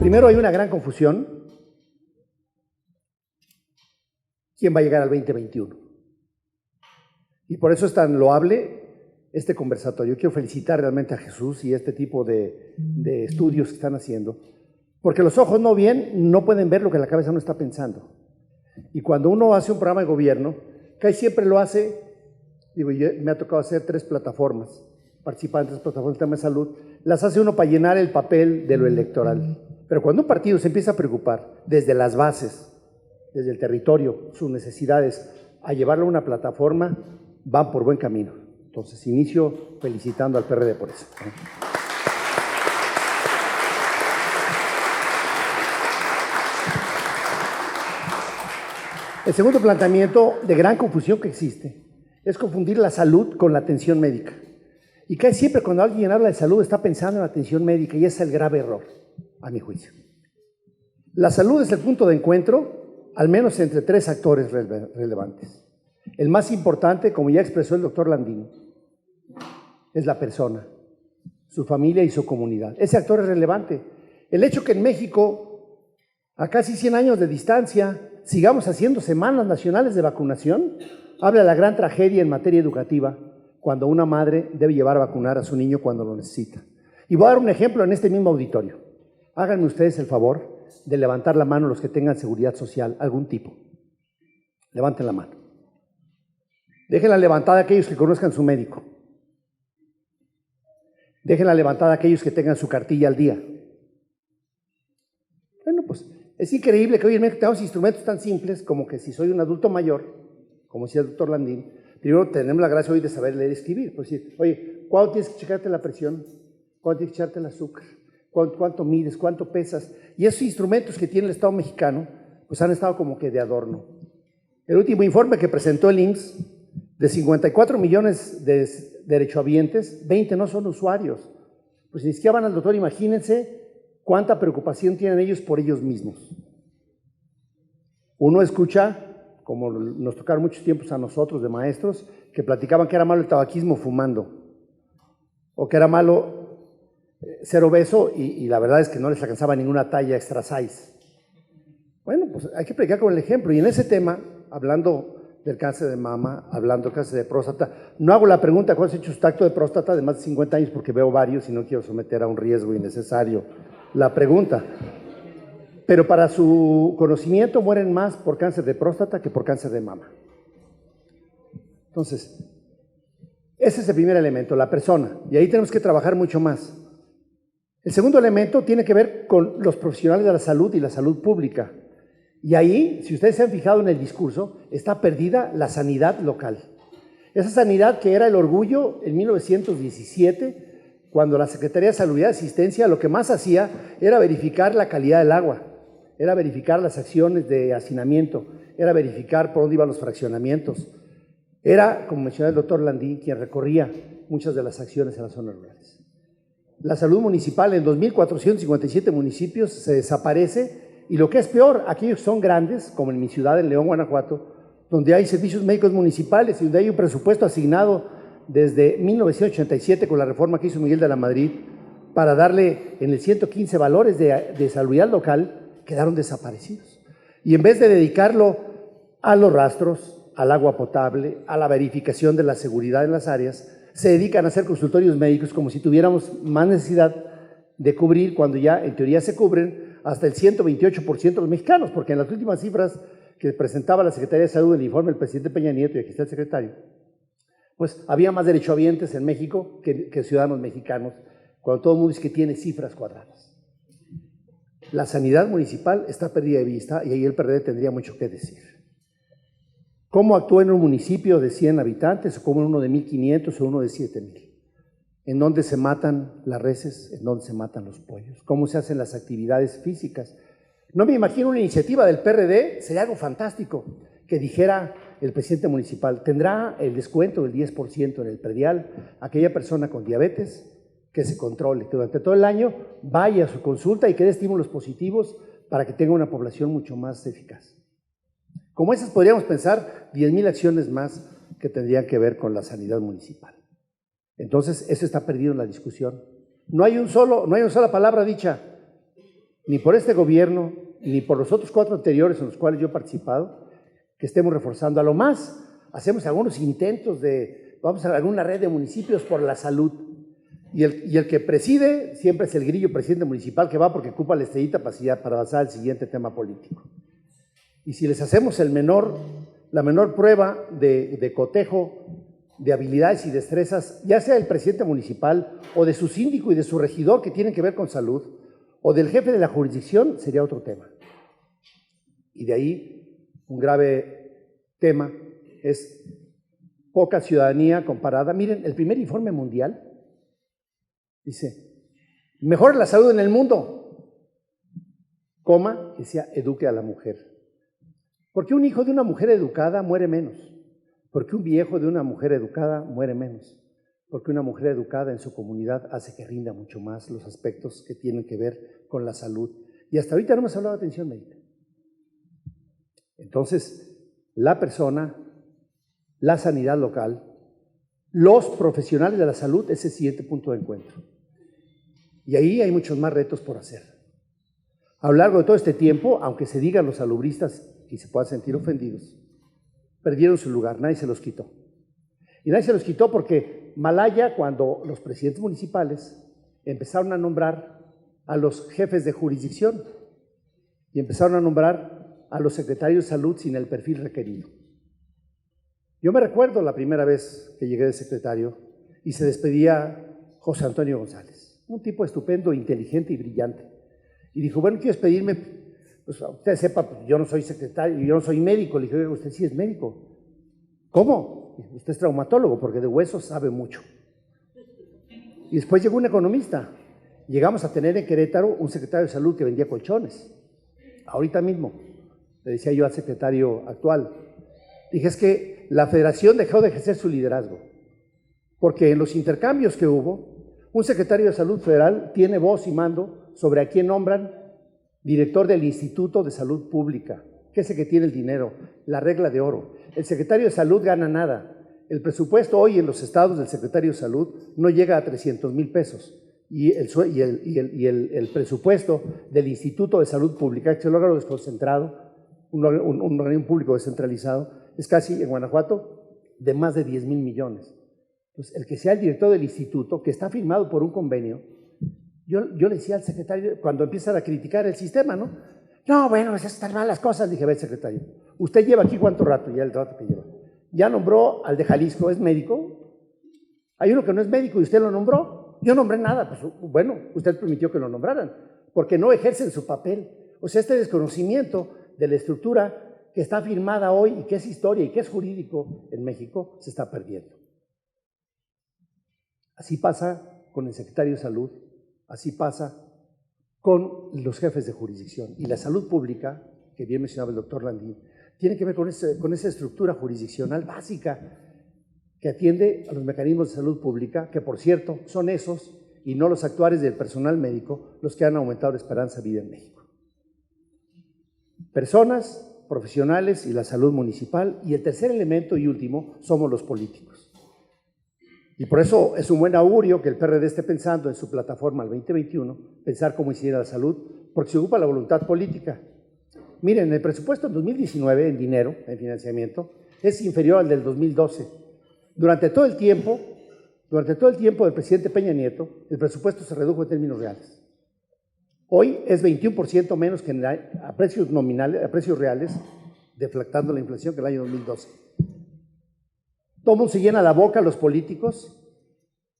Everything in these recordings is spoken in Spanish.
Primero, hay una gran confusión. ¿Quién va a llegar al 2021? Y por eso es tan loable este conversatorio. Quiero felicitar realmente a Jesús y este tipo de estudios que están haciendo, porque los ojos no ven, no pueden ver lo que la cabeza no está pensando. Y cuando uno hace un programa de gobierno, que siempre lo hace, digo, me ha tocado hacer 3 plataformas, participar en 3 plataformas de tema de salud, las hace uno para llenar el papel de lo electoral. Pero cuando un partido se empieza a preocupar desde las bases, desde el territorio, sus necesidades, a llevarlo a una plataforma, van por buen camino. Entonces, inicio felicitando al PRD por eso. El segundo planteamiento de gran confusión que existe es confundir la salud con la atención médica. Y casi siempre cuando alguien habla de salud está pensando en la atención médica y ese es el grave error, a mi juicio. La salud es el punto de encuentro, al menos entre 3 actores relevantes. El más importante, como ya expresó el doctor Landín, es la persona, su familia y su comunidad. Ese actor es relevante. El hecho que en México, a casi 100 años de distancia, sigamos haciendo semanas nacionales de vacunación, habla de la gran tragedia en materia educativa cuando una madre debe llevar a vacunar a su niño cuando lo necesita. Y voy a dar un ejemplo en este mismo auditorio. Háganme ustedes el favor de levantar la mano los que tengan seguridad social, algún tipo. Levanten la mano. Déjenla levantada aquellos que conozcan su médico. Déjenla levantada aquellos que tengan su cartilla al día. Bueno, pues es increíble que hoy en México tengamos instrumentos tan simples como que si soy un adulto mayor, como decía el doctor Landín, primero tenemos la gracia hoy de saber leer y escribir. Pues decir, oye, ¿cuándo tienes que checarte la presión? ¿Cuándo tienes que echarte el azúcar? ¿Cuánto mides? ¿Cuánto pesas? Y esos instrumentos que tiene el Estado mexicano, pues han estado como que de adorno. El último informe que presentó el IMSS, de 54 millones de derechohabientes, 20 no son usuarios. Pues si ni siquiera van al doctor, imagínense cuánta preocupación tienen ellos por ellos mismos. Uno escucha, como nos tocaron muchos tiempos a nosotros de maestros, que platicaban que era malo el tabaquismo fumando, o que era malo ser obeso y la verdad es que no les alcanzaba ninguna talla extra size. Bueno, pues hay que predicar con el ejemplo. Y en ese tema, hablando del cáncer de mama, hablando del cáncer de próstata, no hago la pregunta ¿cuál has hecho su tacto de próstata de más de 50 años? Porque veo varios y no quiero someter a un riesgo innecesario la pregunta. Pero para su conocimiento mueren más por cáncer de próstata que por cáncer de mama. Entonces, ese es el primer elemento, la persona, y ahí tenemos que trabajar mucho más. El segundo elemento tiene que ver con los profesionales de la salud y la salud pública. Y ahí, si ustedes se han fijado en el discurso, está perdida la sanidad local. Esa sanidad que era el orgullo en 1917, cuando la Secretaría de Salud y Asistencia lo que más hacía era verificar la calidad del agua, era verificar las acciones de hacinamiento, era verificar por dónde iban los fraccionamientos. Era, como mencionaba el doctor Landín, quien recorría muchas de las acciones en las zonas rurales. La salud municipal en 2.457 municipios se desaparece y lo que es peor, aquellos que son grandes, como en mi ciudad, en León, Guanajuato, donde hay servicios médicos municipales y donde hay un presupuesto asignado desde 1987 con la reforma que hizo Miguel de la Madrid para darle en el 115 valores de salubridad local, quedaron desaparecidos. Y en vez de dedicarlo a los rastros, al agua potable, a la verificación de la seguridad en las áreas, se dedican a hacer consultorios médicos como si tuviéramos más necesidad de cubrir cuando ya en teoría se cubren hasta el 128% de los mexicanos, porque en las últimas cifras que presentaba la Secretaría de Salud en el informe del presidente Peña Nieto, y aquí está el secretario, pues había más derechohabientes en México que ciudadanos mexicanos, cuando todo el mundo dice que tiene cifras cuadradas. La sanidad municipal está perdida de vista y ahí el PRD tendría mucho que decir. ¿Cómo actúa en un municipio de 100 habitantes o como en uno de 1.500 o uno de 7.000? ¿En dónde se matan las reses? ¿En dónde se matan los pollos? ¿Cómo se hacen las actividades físicas? No me imagino una iniciativa del PRD, sería algo fantástico, que dijera el presidente municipal, tendrá el descuento del 10% en el predial aquella persona con diabetes que se controle, que durante todo el año vaya a su consulta y que dé estímulos positivos para que tenga una población mucho más eficaz. Como esas podríamos pensar 10,000 acciones más que tendrían que ver con la sanidad municipal. Entonces, eso está perdido en la discusión. No hay una sola palabra dicha ni por este gobierno, ni por los otros 4 anteriores en los cuales yo he participado, que estemos reforzando. A lo más, hacemos algunos intentos de, vamos a alguna red de municipios por la salud. Y el que preside siempre es el grillo presidente municipal que va porque ocupa la estrellita para avanzar al siguiente tema político. Y si les hacemos la menor prueba de cotejo de habilidades y destrezas, ya sea del presidente municipal o de su síndico y de su regidor que tienen que ver con salud, o del jefe de la jurisdicción, sería otro tema. Y de ahí un grave tema es poca ciudadanía comparada. Miren, el primer informe mundial dice, mejora la salud en el mundo, coma, decía, eduque a la mujer. Porque un hijo de una mujer educada muere menos. Porque un viejo de una mujer educada muere menos. Porque una mujer educada en su comunidad hace que rinda mucho más los aspectos que tienen que ver con la salud. Y hasta ahorita no hemos hablado de atención médica. Entonces, la persona, la sanidad local, los profesionales de la salud es el siguiente punto de encuentro. Y ahí hay muchos más retos por hacer. A lo largo de todo este tiempo, aunque se digan los salubristas y se puedan sentir ofendidos, perdieron su lugar, nadie se los quitó. Y nadie se los quitó porque Malaya, cuando los presidentes municipales empezaron a nombrar a los jefes de jurisdicción y empezaron a nombrar a los secretarios de salud sin el perfil requerido. Yo me recuerdo la primera vez que llegué de secretario y se despedía José Antonio González, un tipo estupendo, inteligente y brillante. Y dijo, bueno, ¿quieres pedirme? Pues usted sepa, pues, yo no soy secretario, yo no soy médico. Le dije, usted sí es médico. ¿Cómo? Usted es traumatólogo, porque de huesos sabe mucho. Y después llegó un economista. Llegamos a tener en Querétaro un secretario de salud que vendía colchones. Ahorita mismo, le decía yo al secretario actual, dije, es que la federación dejó de ejercer su liderazgo, porque en los intercambios que hubo, un secretario de salud federal tiene voz y mando sobre a quién nombran director del Instituto de Salud Pública, que es el que tiene el dinero, la regla de oro. El secretario de salud gana nada. El presupuesto hoy en los estados del secretario de salud no llega a 300,000 pesos. Y el presupuesto del Instituto de Salud Pública, que es el órgano desconcentrado, un organismo público descentralizado, es casi en Guanajuato de más de 10,000 millones. Pues el que sea el director del instituto, que está firmado por un convenio, yo le decía al secretario, cuando empiezan a criticar el sistema, ¿no? No, bueno, esas están malas cosas. Dije, a ver, secretario, ¿usted lleva aquí cuánto rato? Ya el rato que lleva. Ya nombró al de Jalisco, ¿es médico? Hay uno que no es médico y usted lo nombró. Yo nombré nada, pues bueno, usted permitió que lo nombraran, porque no ejercen su papel. O sea, este desconocimiento de la estructura que está firmada hoy y que es historia y que es jurídico en México, se está perdiendo. Así pasa con el secretario de salud, así pasa con los jefes de jurisdicción. Y la salud pública, que bien mencionaba el doctor Landín, tiene que ver con esa estructura jurisdiccional básica que atiende a los mecanismos de salud pública, que por cierto son esos y no los actuarios del personal médico los que han aumentado la esperanza de vida en México. Personas, profesionales y la salud municipal. Y el tercer elemento y último somos los políticos. Y por eso es un buen augurio que el PRD esté pensando en su plataforma al 2021, pensar cómo incidir a la salud, porque se ocupa la voluntad política. Miren, el presupuesto en 2019 en dinero, en financiamiento, es inferior al del 2012. Durante todo el tiempo del presidente Peña Nieto, el presupuesto se redujo en términos reales. Hoy es 21% menos que a precios nominales, a precios reales, deflactando la inflación que el año 2012. Todo el mundo se llena la boca, los políticos,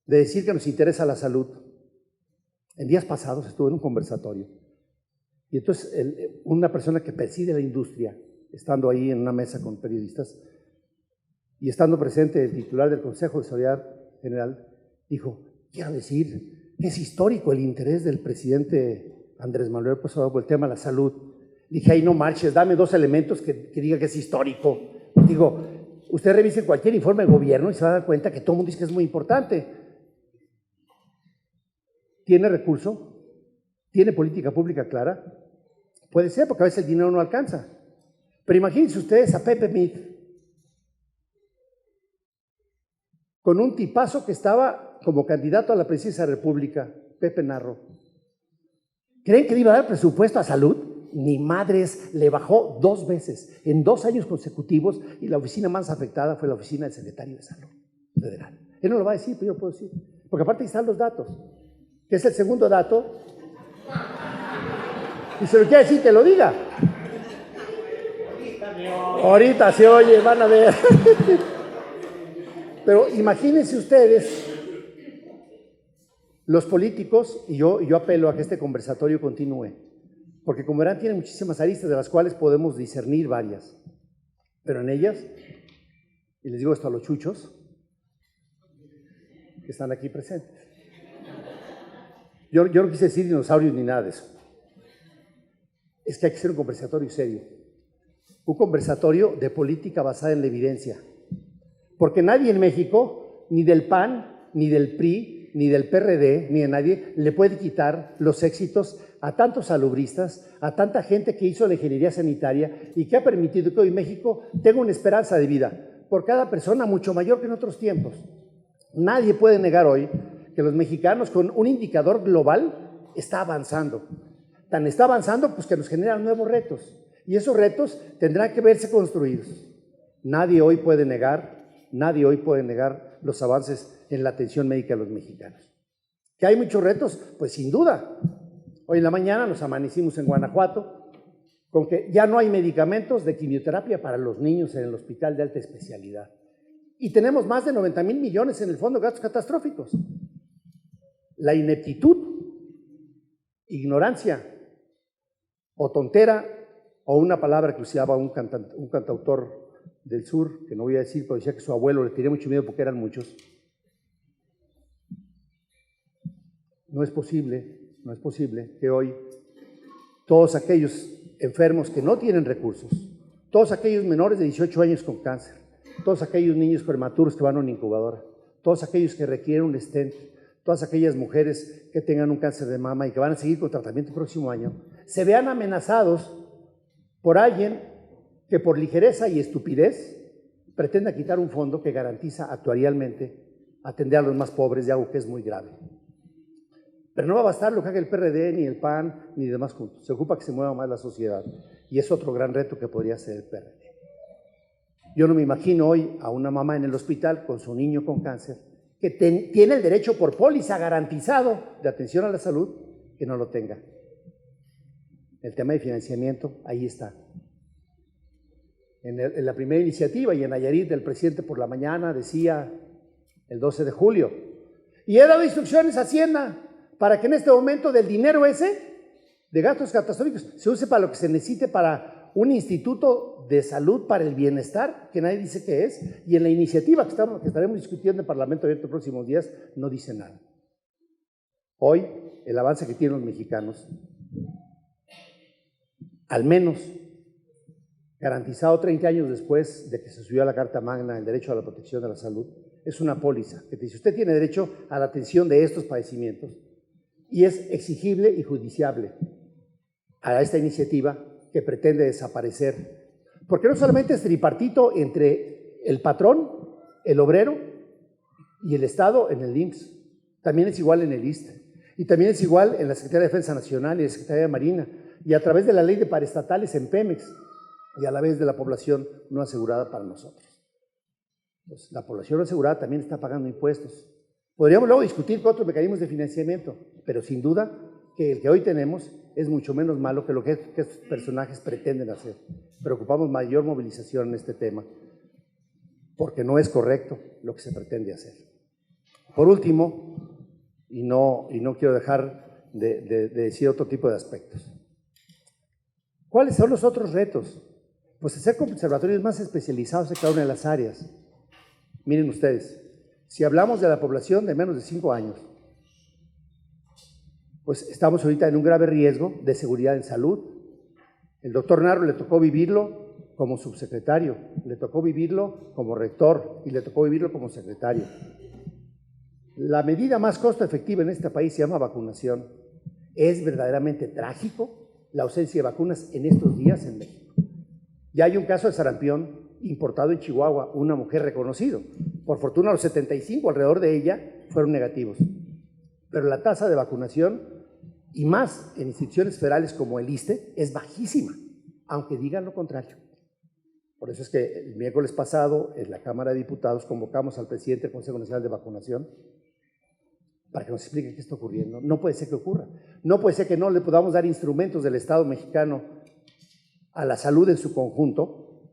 de decir que nos interesa la salud. En días pasados estuve en un conversatorio y entonces una persona que preside la industria, estando ahí en una mesa con periodistas y estando presente el titular del Consejo de Seguridad General, dijo, quiero decir que es histórico el interés del presidente Andrés Manuel López Obrador por el tema de la salud. Dije, ay, no marches, dame 2 elementos que diga que es histórico. Digo, usted revise cualquier informe de gobierno y se va a dar cuenta que todo el mundo dice que es muy importante. ¿Tiene recurso? ¿Tiene política pública clara? Puede ser, porque a veces el dinero no alcanza. Pero imagínense ustedes a Pepe Mit, con un tipazo que estaba como candidato a la presidencia de la República, Pepe Narro, ¿Creen que le iba a dar presupuesto a salud? Ni madres, le bajó 2 veces, en 2 años consecutivos, y la oficina más afectada fue la oficina del secretario de Salud Federal. Él no lo va a decir, pero yo lo puedo decir. Porque aparte ahí están los datos. Que es el segundo dato. Y se lo quiere decir, que lo diga. Ahorita se oye, van a ver. Pero imagínense ustedes, los políticos, y yo apelo a que este conversatorio continúe, porque como verán tiene muchísimas aristas de las cuales podemos discernir varias, pero en ellas, y les digo esto a los chuchos que están aquí presentes, yo no quise decir dinosaurios ni nada de eso, es que hay que hacer un conversatorio serio, un conversatorio de política basada en la evidencia, porque nadie en México, ni del PAN, ni del PRI, ni del PRD, ni de nadie, le puede quitar los éxitos a tantos salubristas, a tanta gente que hizo la ingeniería sanitaria y que ha permitido que hoy México tenga una esperanza de vida por cada persona mucho mayor que en otros tiempos. Nadie puede negar hoy que los mexicanos, con un indicador global, está avanzando. Tan está avanzando pues que nos generan nuevos retos, y esos retos tendrán que verse construidos. Nadie hoy puede negar los avances en la atención médica de los mexicanos. ¿Que hay muchos retos? Pues sin duda. Hoy en la mañana nos amanecimos en Guanajuato con que ya no hay medicamentos de quimioterapia para los niños en el hospital de alta especialidad. Y tenemos más de 90,000 millones en el Fondo de Gastos Catastróficos. La ineptitud, ignorancia o tontera, o una palabra que usaba un cantautor del sur, que no voy a decir, pero decía que su abuelo le tenía mucho miedo porque eran muchos. No es posible que hoy todos aquellos enfermos que no tienen recursos, todos aquellos menores de 18 años con cáncer, todos aquellos niños prematuros que van a una incubadora, todos aquellos que requieren un stent, todas aquellas mujeres que tengan un cáncer de mama y que van a seguir con tratamiento el próximo año, se vean amenazados por alguien que por ligereza y estupidez pretenda quitar un fondo que garantiza actuarialmente atender a los más pobres de algo que es muy grave. Pero no va a bastar lo que haga el PRD, ni el PAN, ni demás juntos. Se ocupa que se mueva más la sociedad, y es otro gran reto que podría hacer el PRD. Yo no me imagino hoy a una mamá en el hospital con su niño con cáncer, que tiene el derecho por póliza garantizado de atención a la salud, que no lo tenga. El tema de financiamiento, ahí está. En la primera iniciativa, y en Nayarit, el presidente por la mañana decía el 12 de julio, y he dado instrucciones a Hacienda para que en este momento del dinero ese de gastos catastróficos se use para lo que se necesite para un instituto de salud para el bienestar, que nadie dice qué es, y en la iniciativa que estaremos discutiendo en el Parlamento Abierto en los próximos días no dice nada. Hoy, el avance que tienen los mexicanos, al menos garantizado 30 años después de que se subió a la Carta Magna el derecho a la protección de la salud, es una póliza que te dice, usted tiene derecho a la atención de estos padecimientos, y es exigible y judiciable a esta iniciativa que pretende desaparecer. Porque no solamente es tripartito entre el patrón, el obrero y el Estado en el IMSS, también es igual en el ISSSTE, y también es igual en la Secretaría de Defensa Nacional y la Secretaría de Marina, y a través de la ley de paraestatales en Pemex, y a la vez de la población no asegurada para nosotros. Pues la población no asegurada también está pagando impuestos. Podríamos luego discutir con otros mecanismos de financiamiento, pero sin duda que el que hoy tenemos es mucho menos malo que lo que estos personajes pretenden hacer. Pero ocupamos mayor movilización en este tema, porque no es correcto lo que se pretende hacer. Por último, y no quiero dejar de decir otro tipo de aspectos. ¿Cuáles son los otros retos? Pues hacer observatorios más especializados en cada una de las áreas. Miren ustedes, si hablamos de la población de menos de 5 años, pues estamos ahorita en un grave riesgo de seguridad en salud. El doctor Narro le tocó vivirlo como subsecretario, le tocó vivirlo como rector y le tocó vivirlo como secretario. La medida más costo efectiva en este país se llama vacunación. Es verdaderamente trágico la ausencia de vacunas en estos días en México. Ya hay un caso de sarampión importado en Chihuahua, una mujer reconocido. Por fortuna, los 75 alrededor de ella fueron negativos. Pero la tasa de vacunación y más en instituciones federales como el ISSSTE, es bajísima, aunque digan lo contrario. Por eso es que el miércoles pasado en la Cámara de Diputados convocamos al presidente del Consejo Nacional de Vacunación para que nos explique qué está ocurriendo. No puede ser que ocurra. No puede ser que no le podamos dar instrumentos del Estado mexicano a la salud en su conjunto,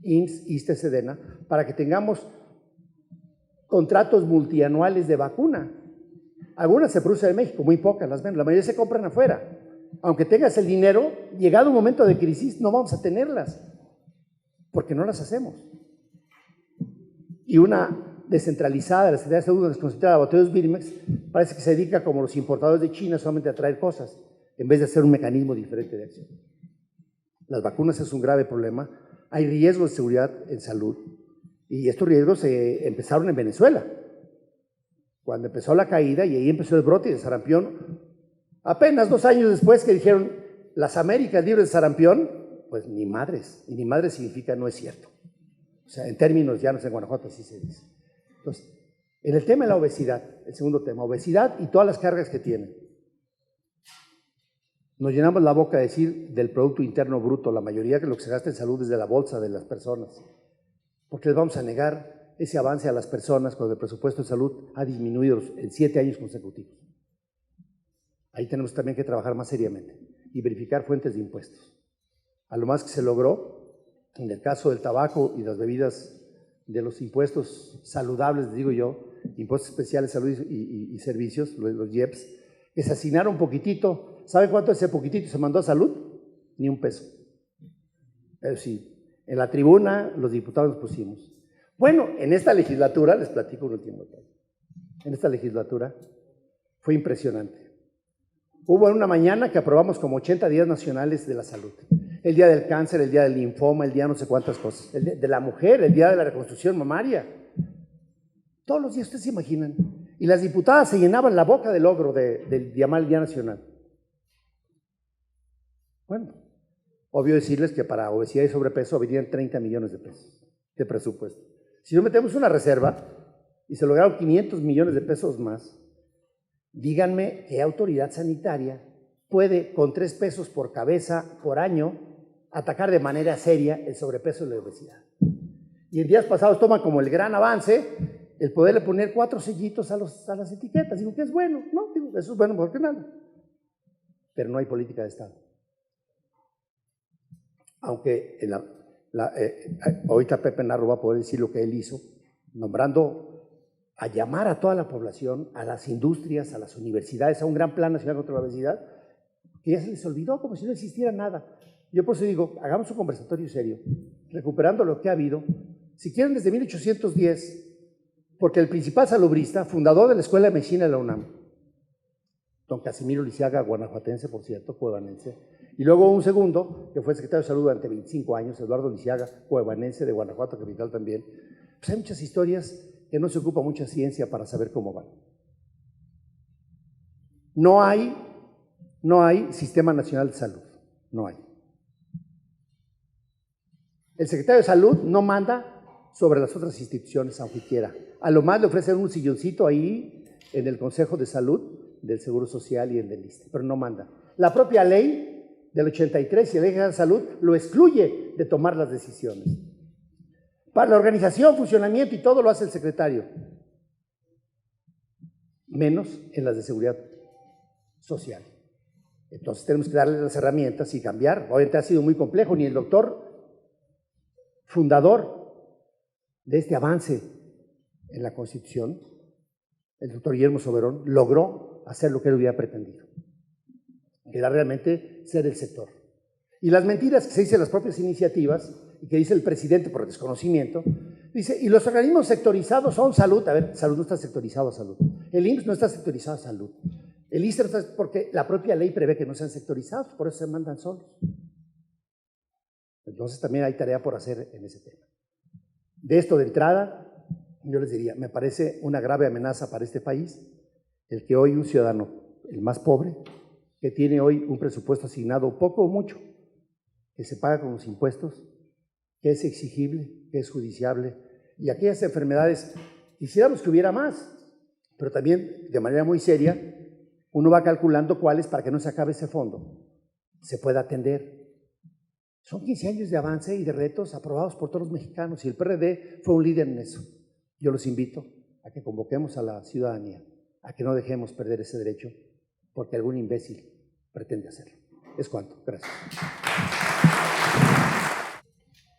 IMSS, ISSSTE, SEDENA, para que tengamos contratos multianuales de vacuna. Algunas se producen en México, muy pocas las ven, la mayoría se compran afuera. Aunque tengas el dinero, llegado un momento de crisis, no vamos a tenerlas, porque no las hacemos. Y una descentralizada de la Secretaría de Salud, desconcentrada de Laboratorios Birmex, parece que se dedica, como los importadores de China, solamente a traer cosas, en vez de hacer un mecanismo diferente de acción. Las vacunas es un grave problema, hay riesgos de seguridad en salud, y estos riesgos empezaron en Venezuela, cuando empezó la caída, y ahí empezó el brote de sarampión. Apenas 2 años después que dijeron, las Américas libres de sarampión, pues ni madres, y ni madres significa no es cierto. O sea, en términos llanos en Guanajuato así se dice. Entonces, en el tema de la obesidad, el segundo tema, obesidad y todas las cargas que tiene. Nos llenamos la boca de decir del Producto Interno Bruto, la mayoría de lo que se gasta en salud es de la bolsa de las personas. Porque les vamos a negar ese avance a las personas cuando el presupuesto de salud ha disminuido en 7 años consecutivos. Ahí tenemos también que trabajar más seriamente y verificar fuentes de impuestos. A lo más que se logró, en el caso del tabaco y las bebidas, de los impuestos saludables, digo yo, impuestos especiales de salud y servicios, los IEPS, que se asignaron un poquitito. ¿Saben cuánto ese poquitito se mandó a salud? Ni un peso. Pero sí, en la tribuna los diputados nos pusimos. Bueno, en esta legislatura, les platico un último detalle. En esta legislatura fue impresionante. Hubo en una mañana que aprobamos como 80 días nacionales de la salud. El día del cáncer, el día del linfoma, el día no sé cuántas cosas. El día de la mujer, el día de la reconstrucción mamaria. Todos los días, ustedes se imaginan. Y las diputadas se llenaban la boca del logro de llamar el Día Nacional. Bueno, obvio decirles que para obesidad y sobrepeso venían 30 millones de pesos de presupuesto. Si no metemos una reserva y se lograron 500 millones de pesos más, díganme qué autoridad sanitaria puede, con 3 pesos por cabeza por año, atacar de manera seria el sobrepeso y la obesidad. Y en días pasados toman como el gran avance el poderle poner 4 sellitos a las etiquetas. Digo que es bueno, ¿no? Digo, eso es bueno mejor que nada. Pero no hay política de Estado. Aunque ahorita Pepe Narro va a poder decir lo que él hizo, nombrando a llamar a toda la población, a las industrias, a las universidades, a un gran plan nacional contra la obesidad, que ya se les olvidó como si no existiera nada. Yo por eso digo, hagamos un conversatorio serio, recuperando lo que ha habido, si quieren desde 1810, porque el principal salubrista, fundador de la Escuela de Medicina de la UNAM, don Casimiro Lisiaga, guanajuatense, por cierto, cuevanense, y luego un segundo, que fue secretario de Salud durante 25 años, Eduardo Lisiaga, cuevanense de Guanajuato, capital también. Pues hay muchas historias que no se ocupa mucha ciencia para saber cómo van. No hay Sistema Nacional de Salud, no hay. El secretario de Salud no manda sobre las otras instituciones, aunque quiera. A lo más le ofrecen un silloncito ahí en el Consejo de Salud del Seguro Social y el del ISSSTE, pero no manda. La propia ley del 83 y la Ley General de Salud lo excluye de tomar las decisiones. Para la organización, funcionamiento y todo lo hace el secretario, menos en las de seguridad social. Entonces tenemos que darle las herramientas y cambiar. Obviamente ha sido muy complejo, ni el doctor fundador de este avance en la Constitución, el doctor Guillermo Soberón, logró hacer lo que él hubiera pretendido, que era realmente ser el sector. Y las mentiras que se dicen en las propias iniciativas, y que dice el presidente por desconocimiento, dice, y los organismos sectorizados son salud. A ver, salud no está sectorizado a salud. El IMSS no está sectorizado a salud. El ISSSTE no está, porque la propia ley prevé que no sean sectorizados, por eso se mandan solos. Entonces también hay tarea por hacer en ese tema. De esto de entrada, yo les diría, me parece una grave amenaza para este país el que hoy un ciudadano, el más pobre, que tiene hoy un presupuesto asignado poco o mucho, que se paga con los impuestos, que es exigible, que es judiciable, y aquellas enfermedades, quisiéramos que hubiera más, pero también de manera muy seria, uno va calculando cuáles para que no se acabe ese fondo, se pueda atender. Son 15 años de avance y de retos aprobados por todos los mexicanos y el PRD fue un líder en eso. Yo los invito a que convoquemos a la ciudadanía, a que no dejemos perder ese derecho porque algún imbécil pretende hacerlo. Es cuanto. Gracias.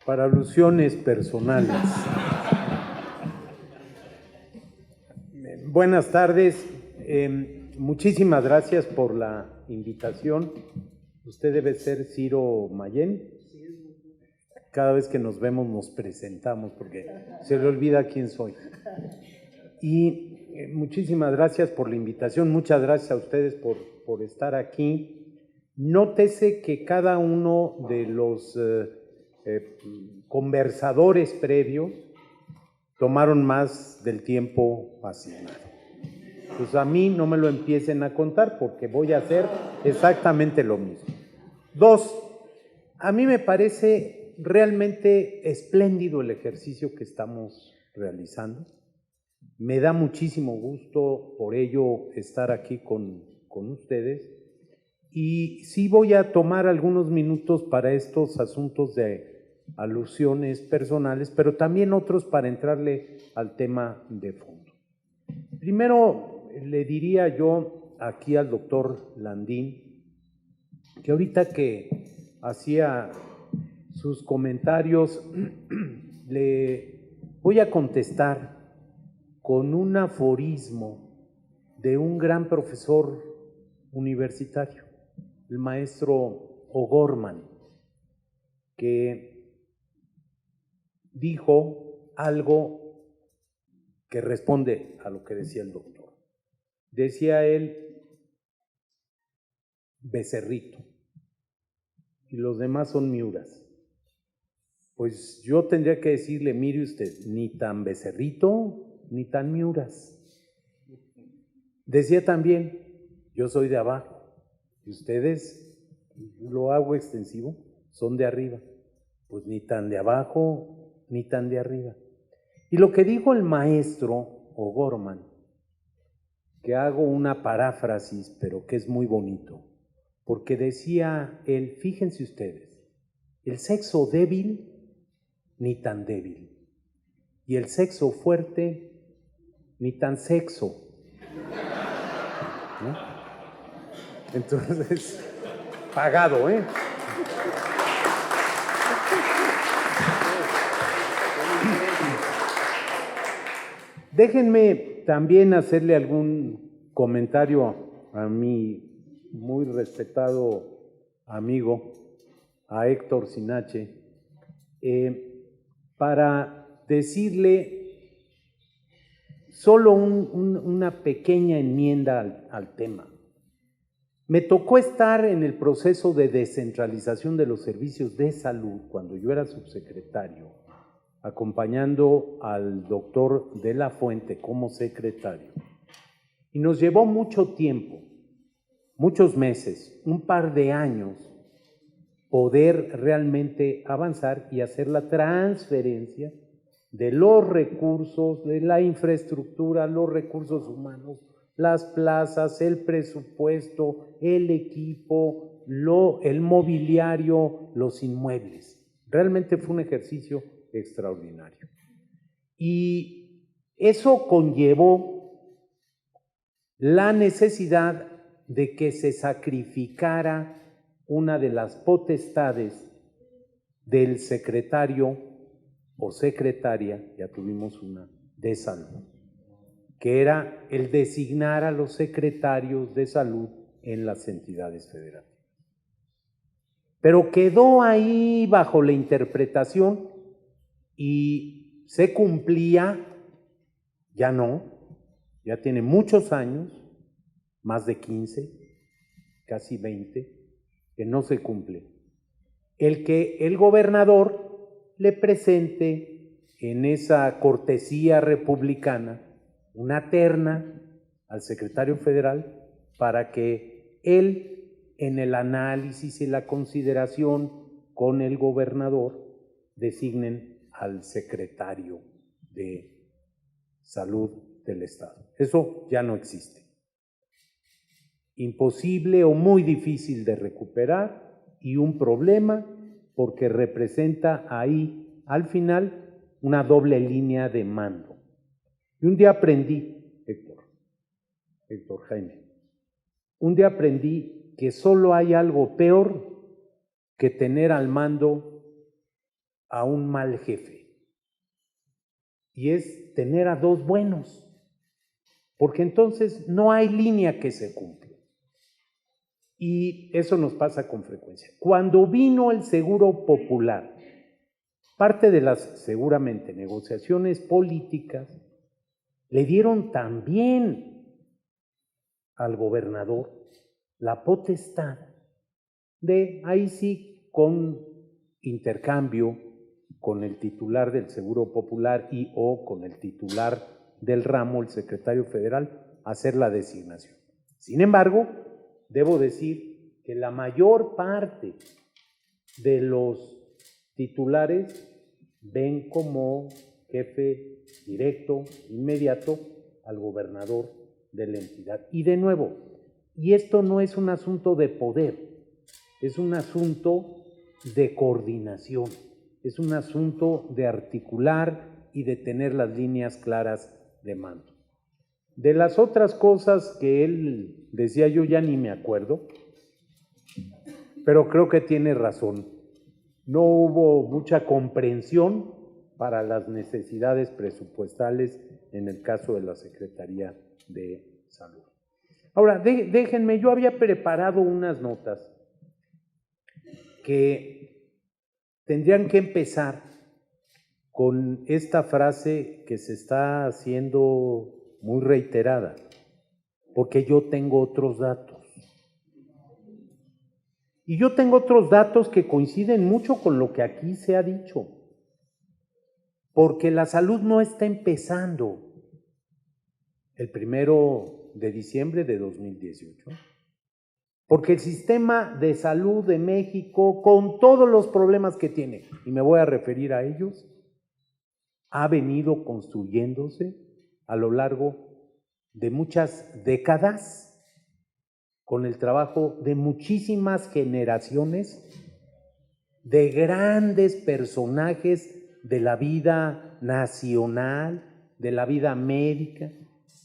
Para alusiones personales. Buenas tardes. Muchísimas gracias por la invitación. Usted debe ser Ciro Mayén. Cada vez que nos vemos nos presentamos porque se le olvida quién soy. Y muchísimas gracias por la invitación. Muchas gracias a ustedes por estar aquí. Nótese que cada uno de los conversadores previos tomaron más del tiempo asignado. Pues a mí no me lo empiecen a contar porque voy a hacer exactamente lo mismo. 2, a mí me parece realmente espléndido el ejercicio que estamos realizando. Me da muchísimo gusto por ello estar aquí con ustedes. Y sí voy a tomar algunos minutos para estos asuntos de alusiones personales, pero también otros para entrarle al tema de fondo. Primero le diría yo aquí al doctor Landín que ahorita que hacía sus comentarios le voy a contestar con un aforismo de un gran profesor universitario, el maestro O'Gorman, que dijo algo que responde a lo que decía el doctor. Decía él, becerrito, y los demás son miuras. Pues yo tendría que decirle, mire usted, ni tan becerrito, ni tan miuras. Decía también, yo soy de abajo, y ustedes, lo hago extensivo, son de arriba. Pues ni tan de abajo, ni tan de arriba. Y lo que dijo el maestro O'Gorman, que hago una paráfrasis, pero que es muy bonito, porque decía él, fíjense ustedes, el sexo débil, ni tan débil, y el sexo fuerte, ni tan sexo. ¿No? Entonces, pagado, ¿eh? Déjenme también hacerle algún comentario a mi muy respetado amigo, a Héctor Sinache, para decirle solo una pequeña enmienda al tema. Me tocó estar en el proceso de descentralización de los servicios de salud cuando yo era subsecretario, acompañando al doctor de la Fuente como secretario. Y nos llevó mucho tiempo, muchos meses, un par de años, poder realmente avanzar y hacer la transferencia de los recursos, de la infraestructura, los recursos humanos, las plazas, el presupuesto, el equipo, el mobiliario, los inmuebles. Realmente fue un ejercicio extraordinario. Y eso conllevó la necesidad de que se sacrificara una de las potestades del secretario o secretaria, ya tuvimos una, de salud, que era el designar a los secretarios de salud en las entidades federativas. Pero quedó ahí bajo la interpretación y se cumplía, ya no, ya tiene muchos años, más de 15, casi 20, que no se cumple. El que el gobernador le presente en esa cortesía republicana una terna al secretario federal para que él, en el análisis y la consideración con el gobernador, designen al secretario de salud del estado. Eso ya no existe. imposible o muy difícil de recuperar y un problema porque representa ahí, al final, una doble línea de mando. Y un día aprendí, Héctor Jaime, un día aprendí que solo hay algo peor que tener al mando a un mal jefe, y es tener a dos buenos, porque entonces no hay línea que se cumpla. Y eso nos pasa con frecuencia. Cuando vino el Seguro Popular, parte de las, seguramente, negociaciones políticas le dieron también al gobernador la potestad de, ahí sí, con intercambio con el titular del Seguro Popular y o con el titular del ramo, el secretario federal, hacer la designación. Sin embargo, debo decir que la mayor parte de los titulares ven como jefe directo, inmediato, al gobernador de la entidad. Y de nuevo, y esto no es un asunto de poder, es un asunto de coordinación, es un asunto de articular y de tener las líneas claras de mando. De las otras cosas que él decía, yo ya ni me acuerdo, pero creo que tiene razón. No hubo mucha comprensión para las necesidades presupuestales en el caso de la Secretaría de Salud. Ahora, déjenme, yo había preparado unas notas que tendrían que empezar con esta frase que se está haciendo muy reiterada, porque yo tengo otros datos. Y yo tengo otros datos que coinciden mucho con lo que aquí se ha dicho, porque la salud no está empezando el 1 de diciembre de 2018, porque el sistema de salud de México, con todos los problemas que tiene, y me voy a referir a ellos, ha venido construyéndose a lo largo de muchas décadas, con el trabajo de muchísimas generaciones, de grandes personajes de la vida nacional, de la vida médica,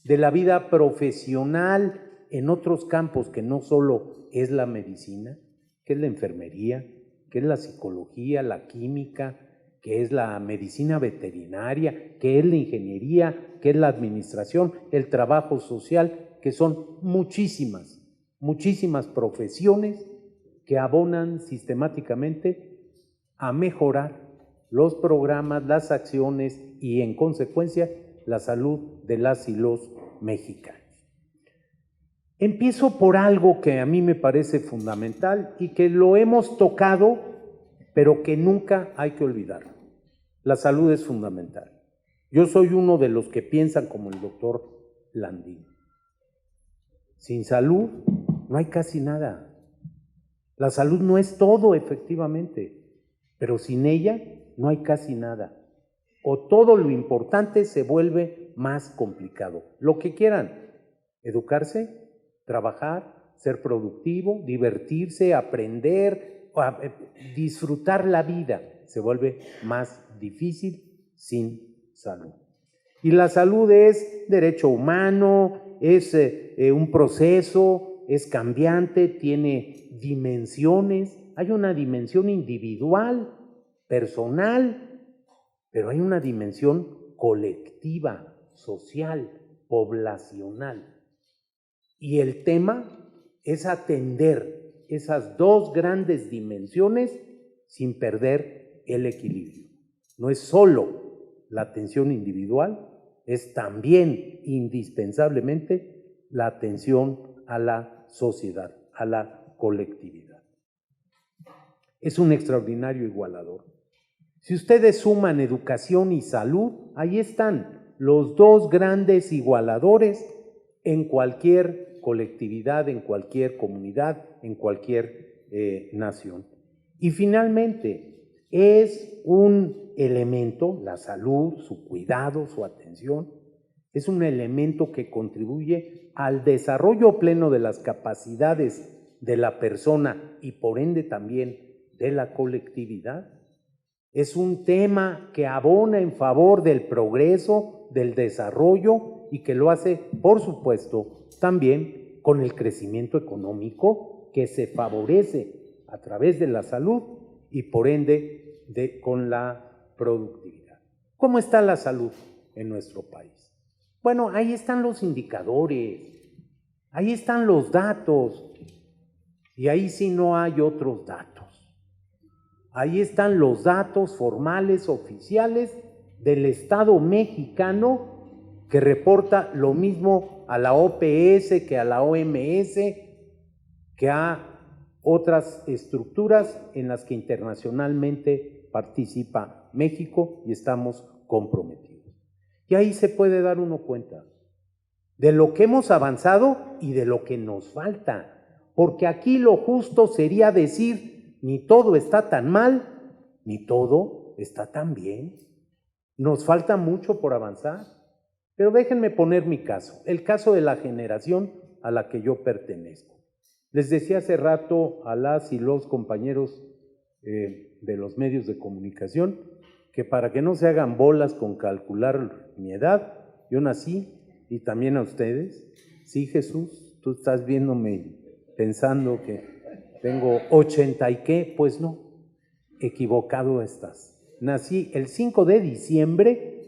de la vida profesional en otros campos que no solo es la medicina, que es la enfermería, que es la psicología, la química, que es la medicina veterinaria, que es la ingeniería, que es la administración, el trabajo social, que son muchísimas profesiones que abonan sistemáticamente a mejorar los programas, las acciones y, en consecuencia, la salud de las y los mexicanos. Empiezo por algo que a mí me parece fundamental y que lo hemos tocado, pero que nunca hay que olvidar. La salud es fundamental. Yo soy uno de los que piensan como el doctor Landín. Sin salud no hay casi nada. La salud no es todo, efectivamente, pero sin ella no hay casi nada. O todo lo importante se vuelve más complicado. Lo que quieran, educarse, trabajar, ser productivo, divertirse, aprender, disfrutar la vida, se vuelve más difícil sin salud. Y la salud es derecho humano, es un proceso, es cambiante, tiene dimensiones. Hay una dimensión individual, personal, pero hay una dimensión colectiva, social, poblacional. Y el tema es atender esas dos grandes dimensiones sin perder el equilibrio. No es solo la atención individual, es también indispensablemente la atención a la sociedad, a la colectividad. Es un extraordinario igualador. Si ustedes suman educación y salud, ahí están los dos grandes igualadores en cualquier colectividad, en cualquier comunidad, en cualquier nación. Y finalmente, es un elemento, la salud, su cuidado, su atención, Es un elemento que contribuye al desarrollo pleno de las capacidades de la persona y por ende también de la colectividad. Es un tema que abona en favor del progreso, del desarrollo y que lo hace, por supuesto, también con el crecimiento económico que se favorece a través de la salud y por ende con la productividad. ¿Cómo está la salud en nuestro país? Bueno, ahí están los indicadores, ahí están los datos y ahí sí no hay otros datos. Ahí están los datos formales, oficiales del Estado mexicano que reporta lo mismo a la OPS que a la OMS, que a otras estructuras en las que internacionalmente participa México y estamos comprometidos. Y ahí se puede dar uno cuenta de lo que hemos avanzado y de lo que nos falta, porque aquí lo justo sería decir, ni todo está tan mal, ni todo está tan bien. Nos falta mucho por avanzar, pero déjenme poner mi caso, el caso de la generación a la que yo pertenezco. Les decía hace rato a las y los compañeros de los medios de comunicación que para que no se hagan bolas con calcular mi edad, yo nací y también a ustedes. Sí, Jesús, tú estás viéndome pensando que tengo 80 y qué, pues no, equivocado estás. Nací el 5 de diciembre,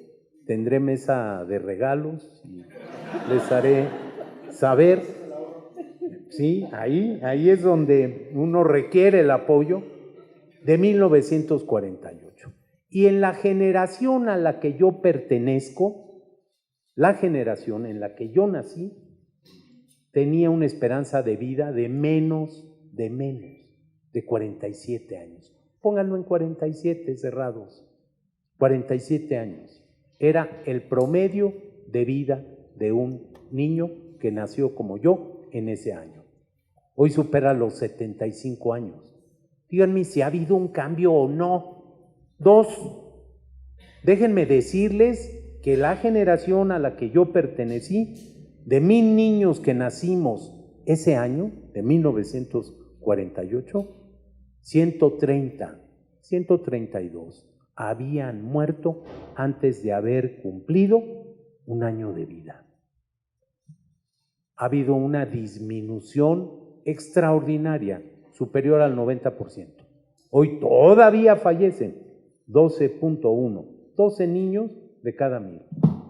tendré mesa de regalos y les haré saber, sí, ahí es donde uno requiere el apoyo, de 1948. Y en la generación a la que yo pertenezco, la generación en la que yo nací, tenía una esperanza de vida de menos de 47 años. Pónganlo en 47 cerrados. 47 años. Era el promedio de vida de un niño que nació como yo en ese año. Hoy supera los 75 años. Díganme si ha habido un cambio o no. 2, déjenme decirles que la generación a la que yo pertenecí, de 1000 niños que nacimos ese año, de 1948, 132 habían muerto antes de haber cumplido un año de vida. Ha habido una disminución extraordinaria, superior al 90%. Hoy todavía fallecen 12.1, 12 niños de cada 1000.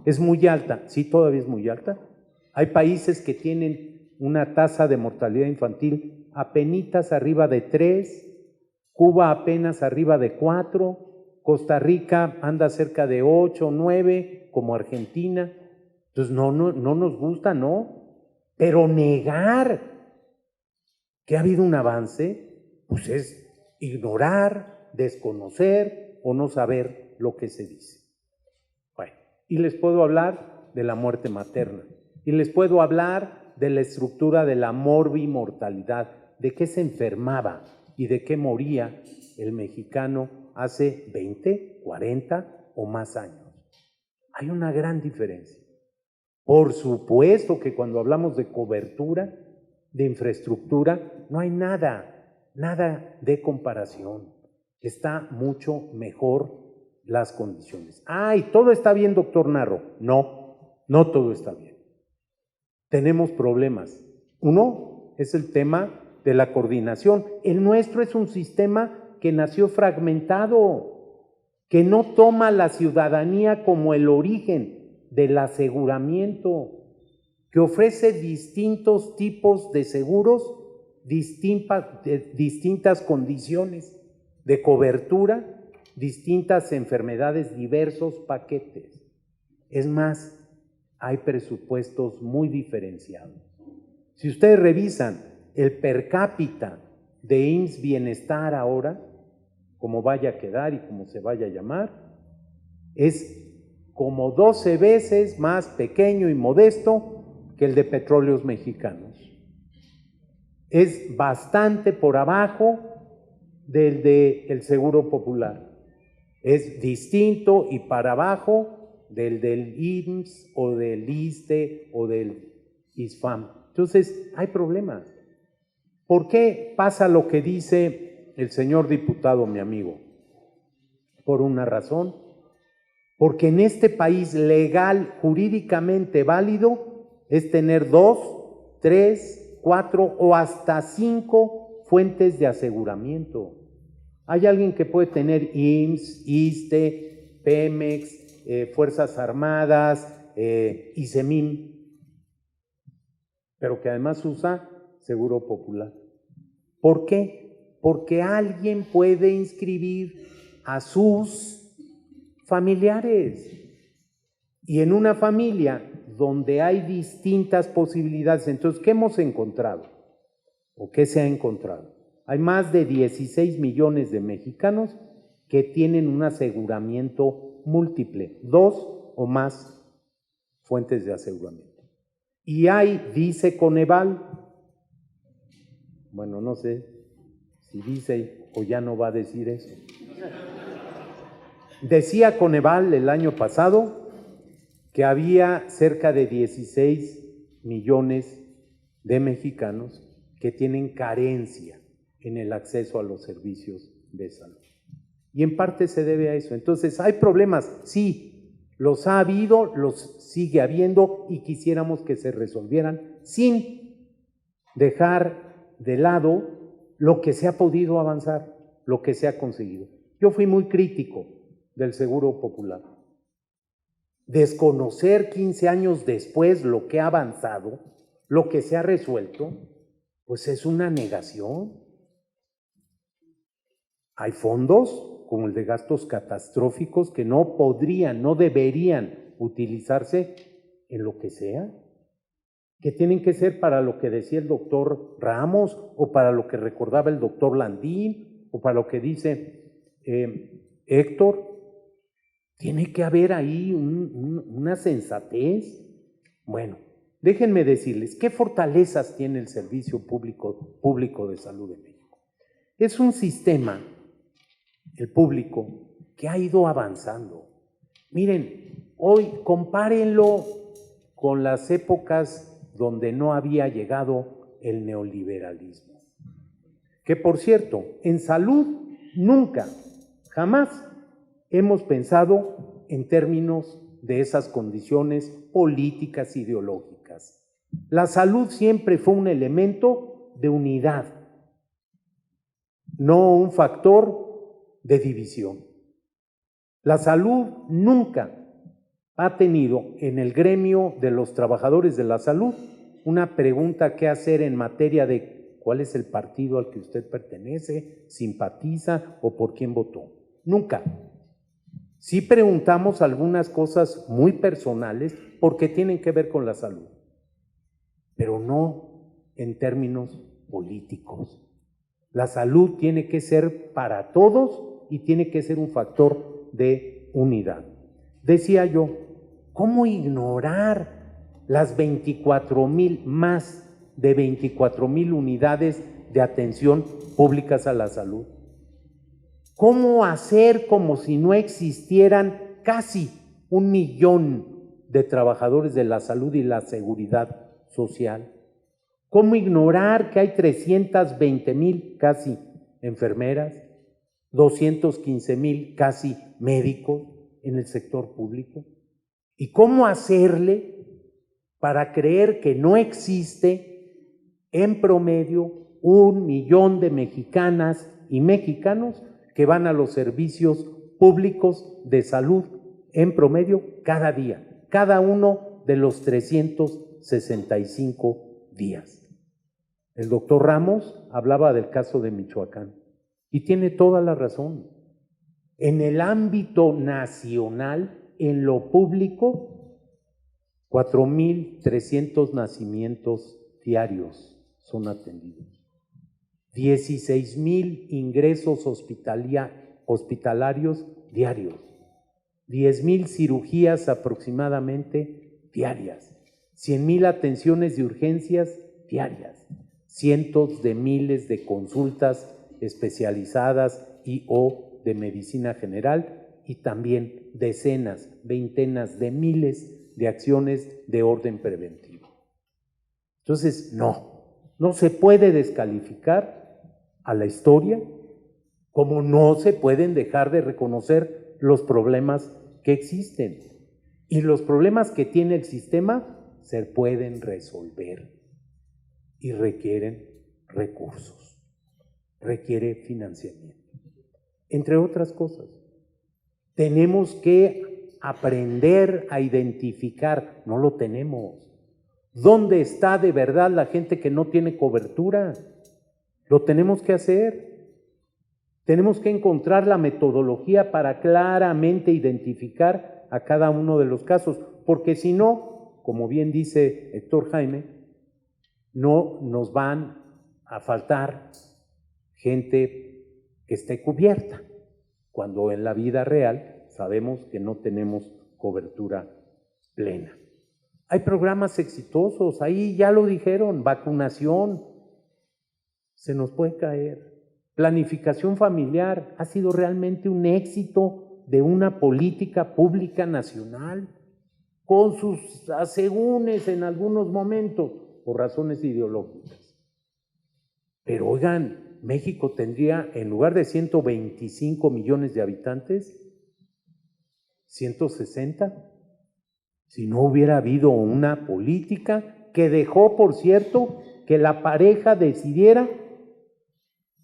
Es muy alta, sí, todavía es muy alta. Hay países que tienen una tasa de mortalidad infantil apenitas arriba de 3, Cuba apenas arriba de 4, Costa Rica anda cerca de 8, 9, como Argentina. Entonces no nos gusta, ¿no? Pero negar que ha habido un avance, pues es ignorar, desconocer o no saber lo que se dice. Bueno, y les puedo hablar de la muerte materna, y les puedo hablar de la estructura de la morbimortalidad, de qué se enfermaba y de qué moría el mexicano hace 20, 40 o más años. Hay una gran diferencia. Por supuesto que cuando hablamos de cobertura, de infraestructura, no hay nada de comparación. Está mucho mejor las condiciones. ¿Y todo está bien, doctor Narro? No todo está bien. Tenemos problemas. Uno es el tema de la coordinación. El nuestro es un sistema que nació fragmentado, que no toma la ciudadanía como el origen del aseguramiento, que ofrece distintos tipos de seguros, distintas condiciones de cobertura, distintas enfermedades, diversos paquetes. Es más, hay presupuestos muy diferenciados. Si ustedes revisan el per cápita de IMSS Bienestar ahora, como vaya a quedar y como se vaya a llamar, es como 12 veces más pequeño y modesto que el de Petróleos Mexicanos. Es bastante por abajo del Seguro Popular. Es distinto y para abajo del IMSS o del ISSSTE o del ISFAM. Entonces, hay problemas. ¿Por qué pasa lo que dice el señor diputado, mi amigo? Por una razón. Porque en este país legal, jurídicamente válido, es tener 2, 3, 4 o hasta 5 fuentes de aseguramiento. Hay alguien que puede tener IMSS, ISSSTE, Pemex, Fuerzas Armadas, ISEMIM, pero que además usa Seguro Popular. ¿Por qué? Porque alguien puede inscribir a sus familiares. Y en una familia donde hay distintas posibilidades, entonces, ¿qué hemos encontrado? ¿O qué se ha encontrado? Hay más de 16 millones de mexicanos que tienen un aseguramiento múltiple, 2 o más fuentes de aseguramiento. Y hay, dice Coneval, bueno, no sé si dice o ya no va a decir eso. Decía Coneval el año pasado que había cerca de 16 millones de mexicanos que tienen carencia en el acceso a los servicios de salud. Y en parte se debe a eso. Entonces, ¿hay problemas? Sí, los ha habido, los sigue habiendo y quisiéramos que se resolvieran sin dejar de lado lo que se ha podido avanzar, lo que se ha conseguido. Yo fui muy crítico del Seguro Popular. Desconocer 15 años después lo que ha avanzado, lo que se ha resuelto, pues es una negación. Hay fondos, como el de gastos catastróficos, que no podrían, no deberían utilizarse en lo que sea, que tienen que ser para lo que decía el doctor Ramos, o para lo que recordaba el doctor Landín, o para lo que dice Héctor. Tiene que haber ahí una sensatez. Bueno, déjenme decirles, ¿qué fortalezas tiene el Servicio Público de Salud de México? Es un sistema, el público, que ha ido avanzando. Miren, hoy compárenlo con las épocas donde no había llegado el neoliberalismo. Que por cierto, en salud nunca, jamás hemos pensado en términos de esas condiciones políticas, ideológicas. La salud siempre fue un elemento de unidad, no un factor de división. La salud nunca ha tenido en el gremio de los trabajadores de la salud una pregunta que hacer en materia de cuál es el partido al que usted pertenece, simpatiza o por quién votó. Nunca. Sí preguntamos algunas cosas muy personales porque tienen que ver con la salud, pero no en términos políticos. La salud tiene que ser para todos y tiene que ser un factor de unidad. Decía yo, ¿cómo ignorar las 24,000, más de 24,000 unidades de atención públicas a la salud? ¿Cómo hacer como si no existieran casi 1 millón de trabajadores de la salud y la seguridad social? ¿Cómo ignorar que hay 320,000 casi enfermeras, 215,000 casi médicos en el sector público? ¿Y cómo hacerle para creer que no existe en promedio 1 millón de mexicanas y mexicanos que van a los servicios públicos de salud en promedio cada día, cada uno de los 365 días? El doctor Ramos hablaba del caso de Michoacán y tiene toda la razón. En el ámbito nacional, en lo público, 4,300 nacimientos diarios son atendidos. 16,000 ingresos hospitalarios diarios, 10,000 cirugías aproximadamente diarias, 100,000 atenciones de urgencias diarias, cientos de miles de consultas especializadas y o de medicina general y también decenas, veintenas de miles de acciones de orden preventivo. Entonces, no se puede descalificar a la historia, como no se pueden dejar de reconocer los problemas que existen. Y los problemas que tiene el sistema se pueden resolver y requieren recursos, requiere financiamiento, entre otras cosas. Tenemos que aprender a identificar, no lo tenemos. ¿Dónde está de verdad la gente que no tiene cobertura? Lo tenemos que hacer. Tenemos que encontrar la metodología para claramente identificar a cada uno de los casos, porque si no, como bien dice Héctor Jaime, no nos van a faltar gente que esté cubierta, cuando en la vida real sabemos que no tenemos cobertura plena. Hay programas exitosos, ahí ya lo dijeron, vacunación, se nos puede caer. Planificación familiar ha sido realmente un éxito de una política pública nacional, con sus asegúnes en algunos momentos, por razones ideológicas. Pero oigan, México tendría, en lugar de 125 millones de habitantes, 160, si no hubiera habido una política que dejó, por cierto, que la pareja decidiera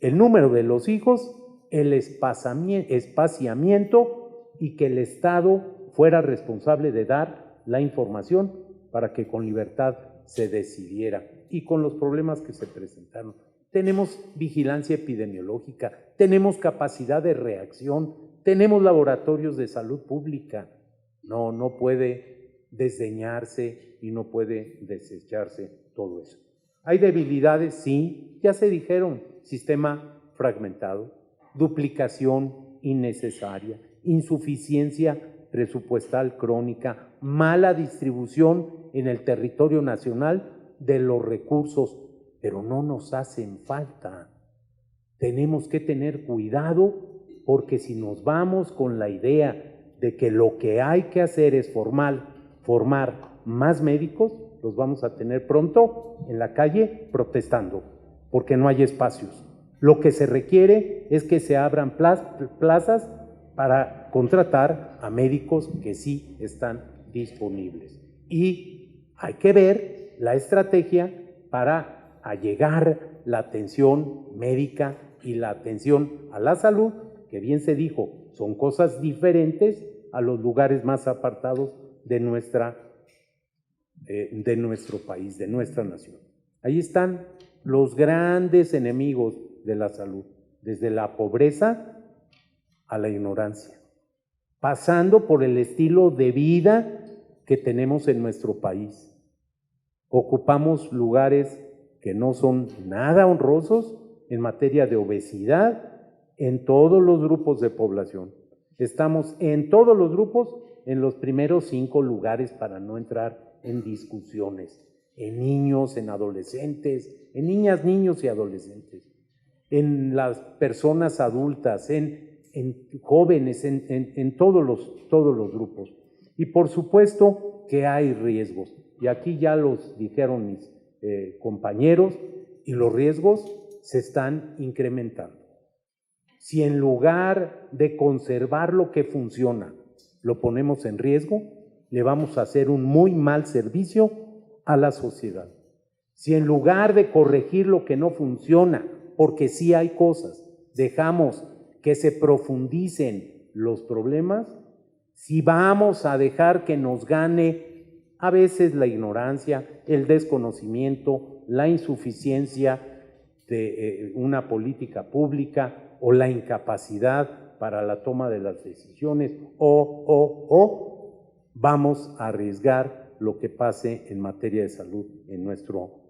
el número de los hijos, el espaciamiento y que el Estado fuera responsable de dar la información para que con libertad se decidiera y con los problemas que se presentaron. Tenemos vigilancia epidemiológica, tenemos capacidad de reacción, tenemos laboratorios de salud pública. No puede desdeñarse y no puede desecharse todo eso. Hay debilidades, sí, ya se dijeron, sistema fragmentado, duplicación innecesaria, insuficiencia presupuestal crónica, mala distribución en el territorio nacional de los recursos, pero no nos hacen falta. Tenemos que tener cuidado porque si nos vamos con la idea de que lo que hay que hacer es formar más médicos, los vamos a tener pronto en la calle protestando, porque no hay espacios. Lo que se requiere es que se abran plazas para contratar a médicos que sí están disponibles. Y hay que ver la estrategia para allegar la atención médica y la atención a la salud, que bien se dijo, son cosas diferentes a los lugares más apartados de nuestro país, de nuestra nación. Ahí están los grandes enemigos de la salud, desde la pobreza a la ignorancia, pasando por el estilo de vida que tenemos en nuestro país. Ocupamos lugares que no son nada honrosos en materia de obesidad en todos los grupos de población. Estamos en todos los grupos en los primeros 5 lugares para no entrar en discusiones, en niños, en adolescentes, en niñas, niños y adolescentes, en las personas adultas, en jóvenes, en todos los grupos. Y por supuesto que hay riesgos, y aquí ya los dijeron mis compañeros, y los riesgos se están incrementando. Si en lugar de conservar lo que funciona, lo ponemos en riesgo, le vamos a hacer un muy mal servicio a la sociedad. Si en lugar de corregir lo que no funciona, porque sí hay cosas, dejamos que se profundicen los problemas, si vamos a dejar que nos gane a veces la ignorancia, el desconocimiento, la insuficiencia de una política pública o la incapacidad para la toma de las decisiones o vamos a arriesgar lo que pase en materia de salud en nuestro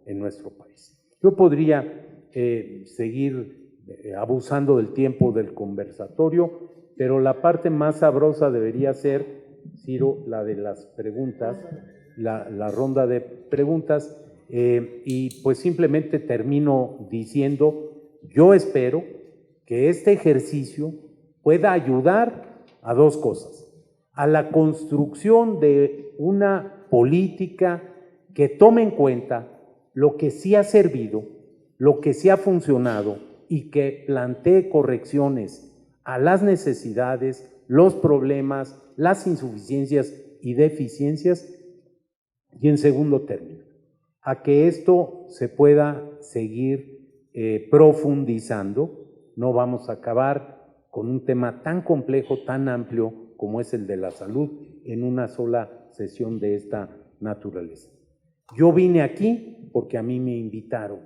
país. Yo podría seguir abusando del tiempo del conversatorio, pero la parte más sabrosa debería ser, Ciro, la de las preguntas, la ronda de preguntas, y pues simplemente termino diciendo, yo espero que este ejercicio pueda ayudar a dos cosas: a la construcción de una política que tome en cuenta lo que sí ha servido, lo que sí ha funcionado y que plantee correcciones a las necesidades, los problemas, las insuficiencias y deficiencias. Y en segundo término, a que esto se pueda seguir profundizando. No vamos a acabar con un tema tan complejo, tan amplio como es el de la salud en una sola sesión de esta naturaleza. Yo vine aquí porque a mí me invitaron,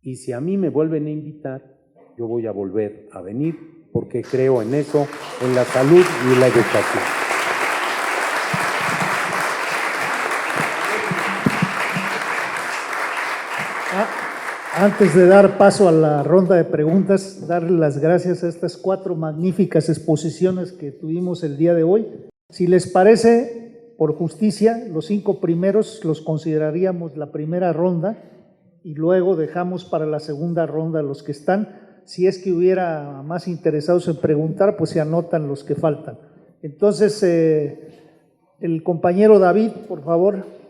y si a mí me vuelven a invitar, yo voy a volver a venir porque creo en eso, en la salud y en la educación. Antes de dar paso a la ronda de preguntas, darle las gracias a estas 4 magníficas exposiciones que tuvimos el día de hoy. Si les parece, por justicia, los 5 primeros los consideraríamos la primera ronda y luego dejamos para la segunda ronda los que están. Si es que hubiera más interesados en preguntar, pues se anotan los que faltan. Entonces, el compañero David, por favor.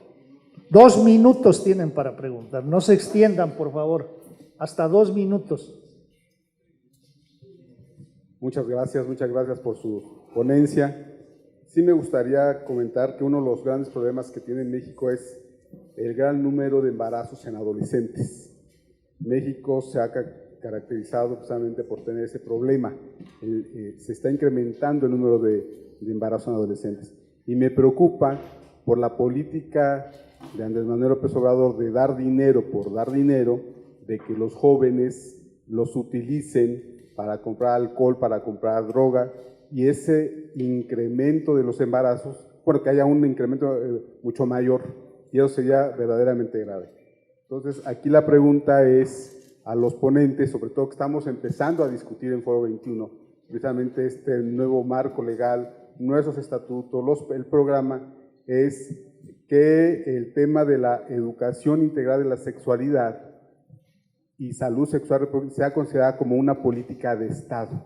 2 minutos tienen para preguntar, no se extiendan, por favor, hasta 2 minutos. Muchas gracias por su ponencia. Sí me gustaría comentar que uno de los grandes problemas que tiene México es el gran número de embarazos en adolescentes. México se ha caracterizado precisamente por tener ese problema. Se está incrementando el número de embarazos en adolescentes. Y me preocupa por la política de Andrés Manuel López Obrador de dar dinero por dar dinero, de que los jóvenes los utilicen para comprar alcohol, para comprar droga, y ese incremento de los embarazos, bueno, que haya un incremento mucho mayor, y eso sería verdaderamente grave. Entonces, aquí la pregunta es a los ponentes, sobre todo que estamos empezando a discutir en Foro 21, precisamente este nuevo marco legal, nuestros estatutos, el programa, es que el tema de la educación integral de la sexualidad y salud sexual sea considerada como una política de Estado.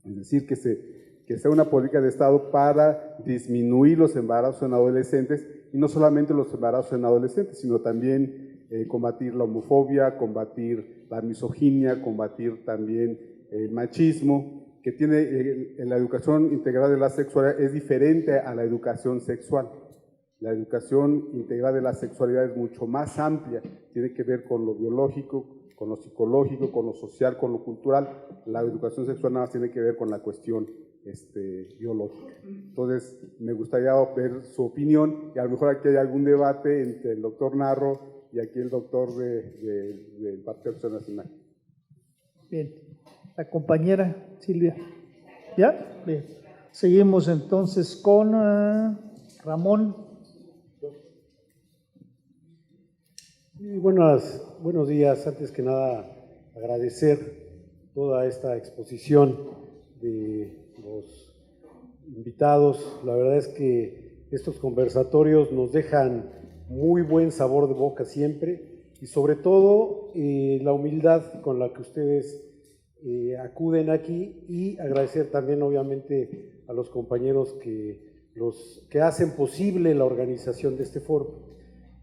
Es decir, que sea una política de Estado para disminuir los embarazos en adolescentes, y no solamente los embarazos en adolescentes, sino también combatir la homofobia, combatir la misoginia, combatir también el machismo, que tiene en la educación integral de la sexualidad es diferente a la educación sexual. La educación integral de la sexualidad es mucho más amplia, tiene que ver con lo biológico, con lo psicológico, con lo social, con lo cultural. La educación sexual nada más tiene que ver con la cuestión biológica. Entonces, me gustaría ver su opinión, y a lo mejor aquí hay algún debate entre el doctor Narro y aquí el doctor del Partido Acción Nacional. Bien, la compañera Silvia. ¿Ya? Bien. Seguimos entonces con Ramón. Buenos días. Antes que nada, agradecer toda esta exposición de los invitados. La verdad es que estos conversatorios nos dejan muy buen sabor de boca siempre, y sobre todo la humildad con la que ustedes acuden aquí, y agradecer también obviamente a los compañeros que hacen posible la organización de este foro.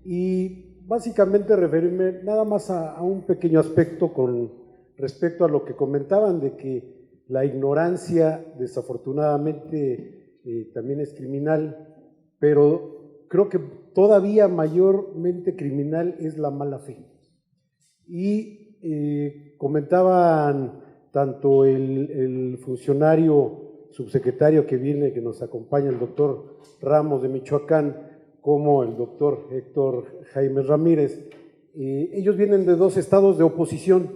Y básicamente referirme nada más a un pequeño aspecto con respecto a lo que comentaban de que la ignorancia desafortunadamente también es criminal, pero creo que todavía mayormente criminal es la mala fe. Y comentaban tanto el funcionario subsecretario que nos acompaña, el doctor Ramos de Michoacán, como el doctor Héctor Jaime Ramírez. Ellos vienen de 2 estados de oposición: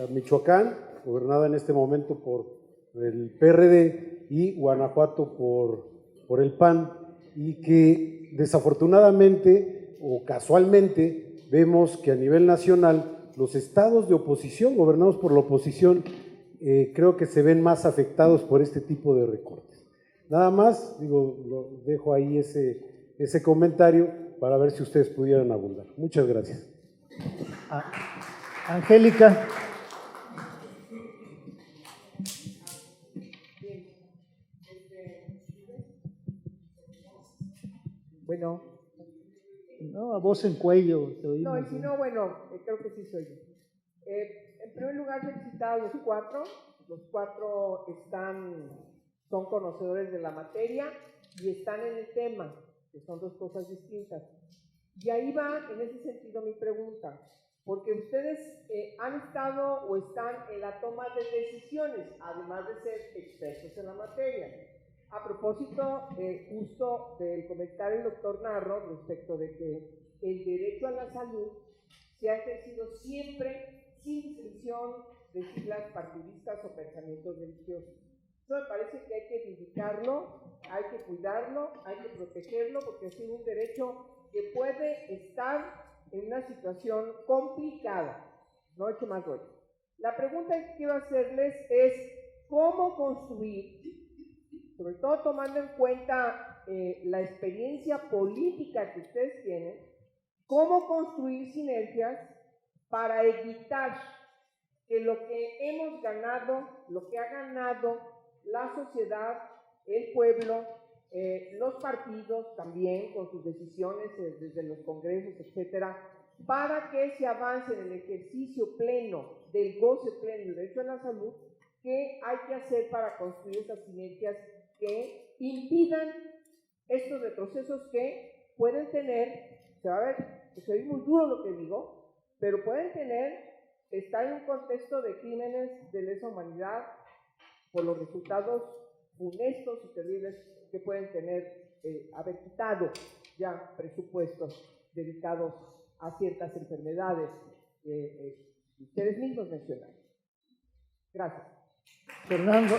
Michoacán, gobernada en este momento por el PRD, y Guanajuato por el PAN, y que desafortunadamente o casualmente vemos que a nivel nacional los estados de oposición, gobernados por la oposición, creo que se ven más afectados por este tipo de recortes. Nada más, lo dejo ahí ese comentario para ver si ustedes pudieran abundar. Muchas gracias. Angélica. voz en cuello. Te No, y oímos si bien. no, bueno, creo que sí soy yo. En primer lugar, felicitar a los cuatro. Los cuatro son conocedores de la materia y están en el tema, que son dos cosas distintas. Y ahí va, en ese sentido, mi pregunta, porque ustedes han estado o están en la toma de decisiones, además de ser expertos en la materia. A propósito, justo del comentario del doctor Narro respecto de que el derecho a la salud se ha ejercido siempre sin distinción de siglas partidistas o pensamientos religiosos. Eso me parece que hay que vindicarlo, hay que cuidarlo, hay que protegerlo, porque ha sido un derecho que puede estar en una situación complicada. No he hecho más rollo. La pregunta que quiero hacerles es cómo construir, sobre todo tomando en cuenta la experiencia política que ustedes tienen, cómo construir sinergias para evitar que lo que hemos ganado, lo que ha ganado la sociedad, el pueblo, los partidos también con sus decisiones desde los congresos, etcétera, para que se avance en el ejercicio pleno del goce pleno del derecho a la salud, ¿qué hay que hacer para construir esas sinergias que impidan estos retrocesos que pueden tener? Se va a ver, se oye muy duro lo que digo, pero pueden estar en un contexto de crímenes de lesa humanidad por los resultados funestos y terribles que pueden haber quitado ya presupuestos dedicados a ciertas enfermedades que ustedes mismos mencionaron. Gracias. Fernando.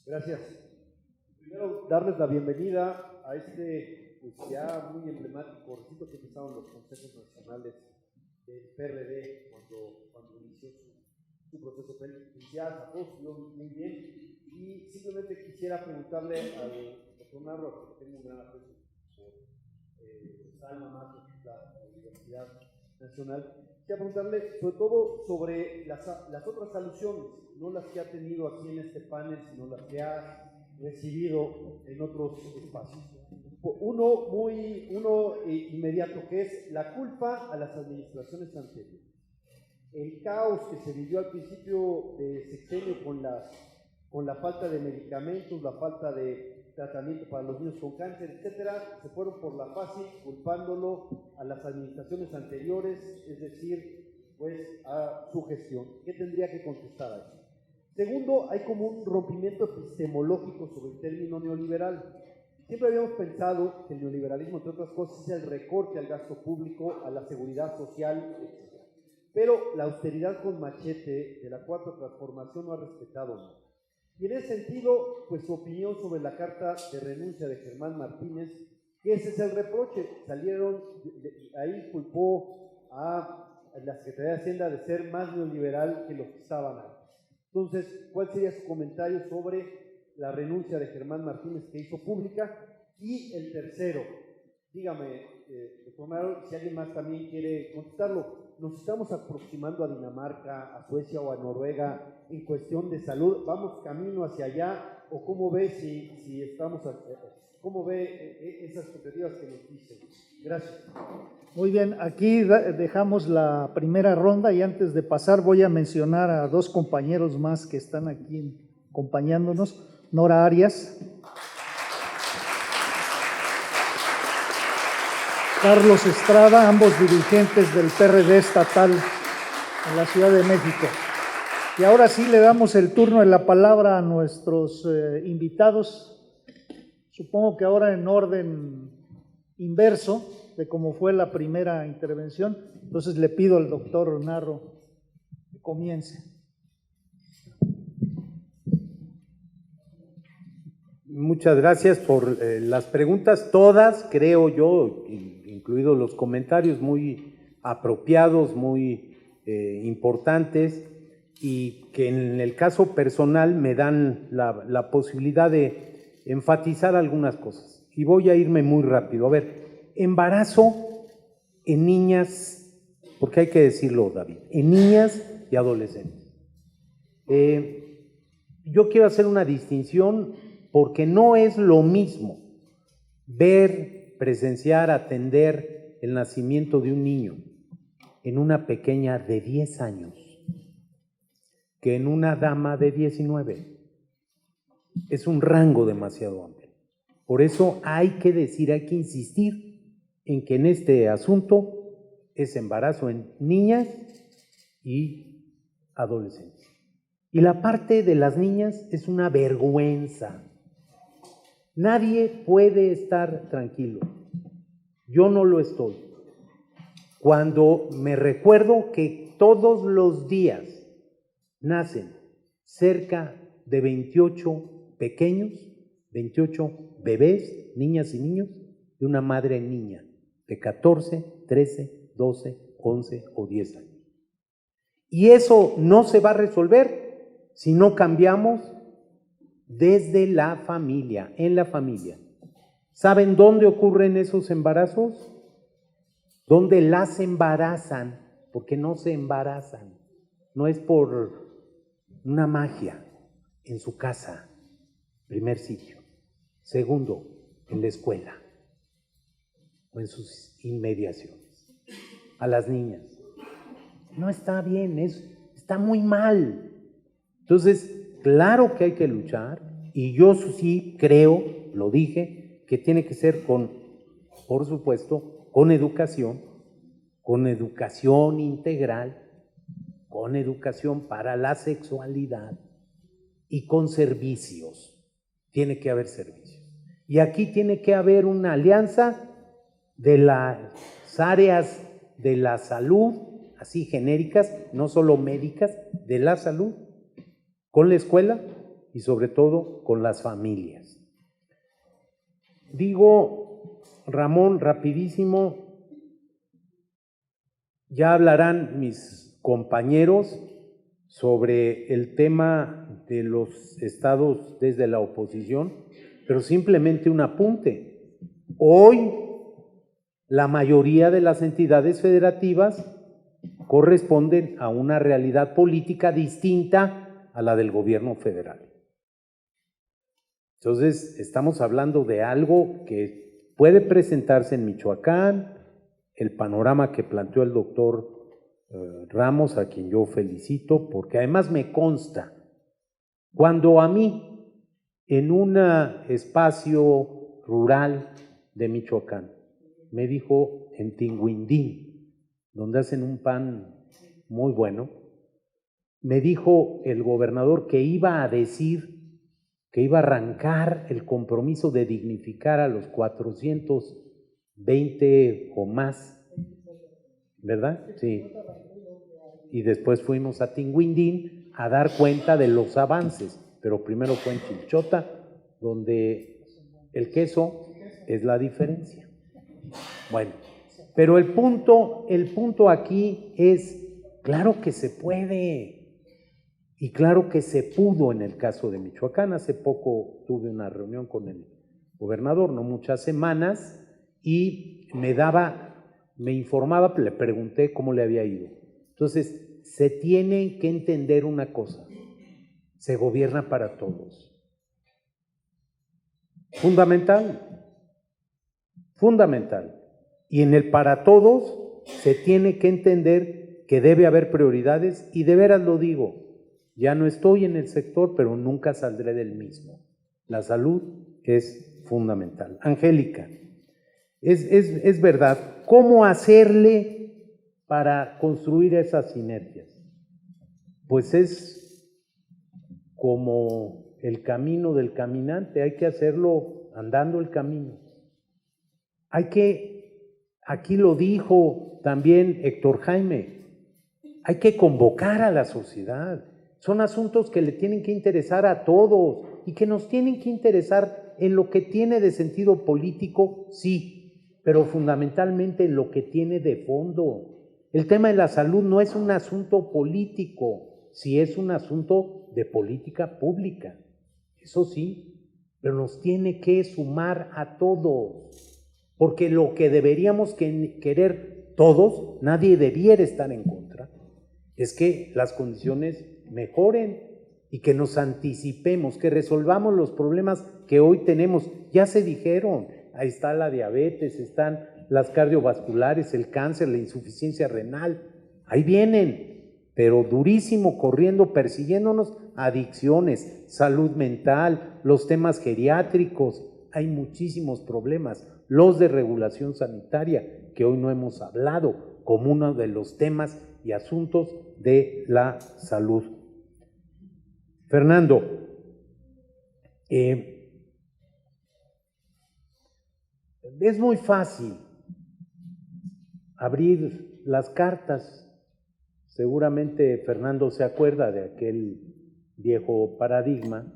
Gracias. Primero, darles la bienvenida a este pues, ya muy emblemático recinto que empezaron los consejos nacionales del PRD cuando inició su proceso judicial. A todos muy bien. Y simplemente quisiera preguntarle al doctor Narro, que tengo un gran aprecio por alma mater, la Universidad Nacional, quisiera preguntarle sobre todo sobre las otras alusiones, no las que ha tenido aquí en este panel, sino las que ha recibido en otros espacios. Uno inmediato, que es la culpa a las administraciones anteriores. El caos que se vivió al principio de sexenio con la falta de medicamentos, la falta de tratamiento para los niños con cáncer, etcétera, se fueron por la fácil culpándolo a las administraciones anteriores, es decir, pues a su gestión. ¿Qué tendría que contestar a eso? Segundo, hay como un rompimiento epistemológico sobre el término neoliberal. Siempre habíamos pensado que el neoliberalismo, entre otras cosas, es el recorte al gasto público, a la seguridad social, etc. Pero la austeridad con machete de la cuarta transformación no ha respetado nada. Y en ese sentido, pues su opinión sobre la carta de renuncia de Germán Martínez, que ese es el reproche. Ahí culpó a la Secretaría de Hacienda de ser más neoliberal que los que estaban antes. Entonces, ¿cuál sería su comentario sobre la renuncia de Germán Martínez que hizo pública? Y el tercero, dígame, doctor Narro, si alguien más también quiere contestarlo, ¿nos estamos aproximando a Dinamarca, a Suecia o a Noruega en cuestión de salud? ¿Vamos camino hacia allá? ¿O cómo ve cómo ve esas expectativas que nos dicen? Gracias. Muy bien, aquí dejamos la primera ronda y antes de pasar voy a mencionar a dos compañeros más que están aquí acompañándonos. Nora Arias, Carlos Estrada, ambos dirigentes del PRD estatal en la Ciudad de México. Y ahora sí le damos el turno de la palabra a nuestros invitados, supongo que ahora en orden inverso de cómo fue la primera intervención. Entonces le pido al doctor Narro que comience. Muchas gracias por las preguntas, todas, creo yo, incluidos los comentarios, muy apropiados, muy importantes, y que en el caso personal me dan la posibilidad de enfatizar algunas cosas. Y voy a irme muy rápido. A ver, embarazo en niñas porque hay que decirlo, David, en niñas y adolescentes. Yo quiero hacer una distinción porque no es lo mismo ver, presenciar, atender el nacimiento de un niño en una pequeña de 10 años que en una dama de 19. Es un rango demasiado amplio. Por eso hay que decir, hay que insistir en que en este asunto es embarazo en niñas y adolescentes. Y la parte de las niñas es una vergüenza. Nadie puede estar tranquilo. Yo no lo estoy. Cuando me recuerdo que todos los días nacen cerca de 28 pequeños, 28 bebés, niñas y niños, de una madre niña de 14, 13, 12, 11 o 10 años. Y eso no se va a resolver si no cambiamos desde la familia, en la familia. ¿Saben dónde ocurren esos embarazos? ¿Dónde las embarazan? Porque no se embarazan. No es por una magia. En su casa, primer sitio. Segundo, en la escuela o en sus inmediaciones. A las niñas. No está bien, está muy mal. Entonces, claro que hay que luchar, y yo sí creo, lo dije, que tiene que ser por supuesto, con educación integral, con educación para la sexualidad y con servicios. Tiene que haber servicios. Y aquí tiene que haber una alianza de las áreas de la salud, así genéricas, no solo médicas, de la salud, con la escuela y sobre todo con las familias. Digo, Ramón, rapidísimo, ya hablarán mis compañeros sobre el tema de los estados desde la oposición, pero simplemente un apunte. Hoy, la mayoría de las entidades federativas corresponden a una realidad política distinta a la del gobierno federal. Entonces, estamos hablando de algo que puede presentarse en Michoacán, el panorama que planteó el doctor Ramos, a quien yo felicito, porque además me consta, cuando a mí, en un espacio rural de Michoacán, me dijo en Tinguindín, donde hacen un pan muy bueno, me dijo el gobernador que iba a decir, que iba a arrancar el compromiso de dignificar a los 420 o más, ¿verdad? Sí. Y después fuimos a Tinguindín a dar cuenta de los avances, pero primero fue en Chilchota, donde el queso es la diferencia. Bueno, pero el punto aquí es, claro que se puede. Y claro que se pudo en el caso de Michoacán. Hace poco tuve una reunión con el gobernador, no muchas semanas, y me informaba, le pregunté cómo le había ido. Entonces, se tiene que entender una cosa, se gobierna para todos. Fundamental. Y en el para todos se tiene que entender que debe haber prioridades, y de veras lo digo, ya no estoy en el sector, pero nunca saldré del mismo. La salud es fundamental. Angélica, es verdad. ¿Cómo hacerle para construir esas sinergias? Pues es como el camino del caminante, hay que hacerlo andando el camino. Aquí lo dijo también Héctor Jaime, hay que convocar a la sociedad. Son asuntos que le tienen que interesar a todos y que nos tienen que interesar en lo que tiene de sentido político, sí, pero fundamentalmente en lo que tiene de fondo. El tema de la salud no es un asunto político, sí es un asunto de política pública, eso sí, pero nos tiene que sumar a todos, porque lo que deberíamos querer todos, nadie debiera estar en contra, es que las condiciones mejoren y que nos anticipemos, que resolvamos los problemas que hoy tenemos. Ya se dijeron, ahí está la diabetes, están las cardiovasculares, el cáncer, la insuficiencia renal, ahí vienen, pero durísimo, corriendo, persiguiéndonos, adicciones, salud mental, los temas geriátricos, hay muchísimos problemas, los de regulación sanitaria, que hoy no hemos hablado como uno de los temas y asuntos de la salud. Fernando, es muy fácil abrir las cartas. Seguramente Fernando se acuerda de aquel viejo paradigma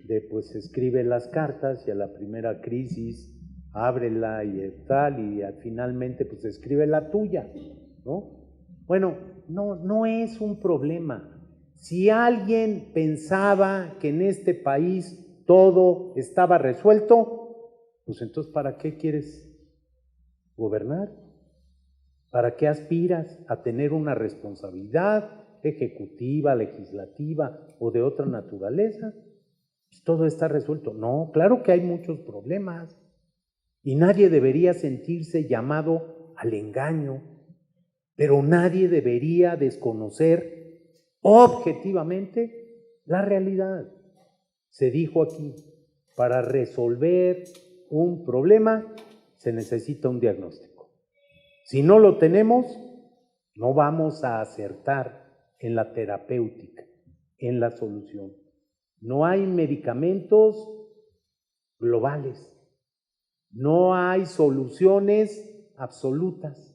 de pues escribe las cartas y a la primera crisis ábrela y tal, y finalmente pues escribe la tuya, ¿no? Bueno, no es un problema. Si alguien pensaba que en este país todo estaba resuelto, pues entonces ¿para qué quieres gobernar? ¿Para qué aspiras a tener una responsabilidad ejecutiva, legislativa o de otra naturaleza? Pues todo está resuelto. No, claro que hay muchos problemas y nadie debería sentirse llamado al engaño, pero nadie debería desconocer objetivamente la realidad. Se dijo aquí, para resolver un problema se necesita un diagnóstico. Si no lo tenemos, no vamos a acertar en la terapéutica, en la solución. No hay medicamentos globales, no hay soluciones absolutas.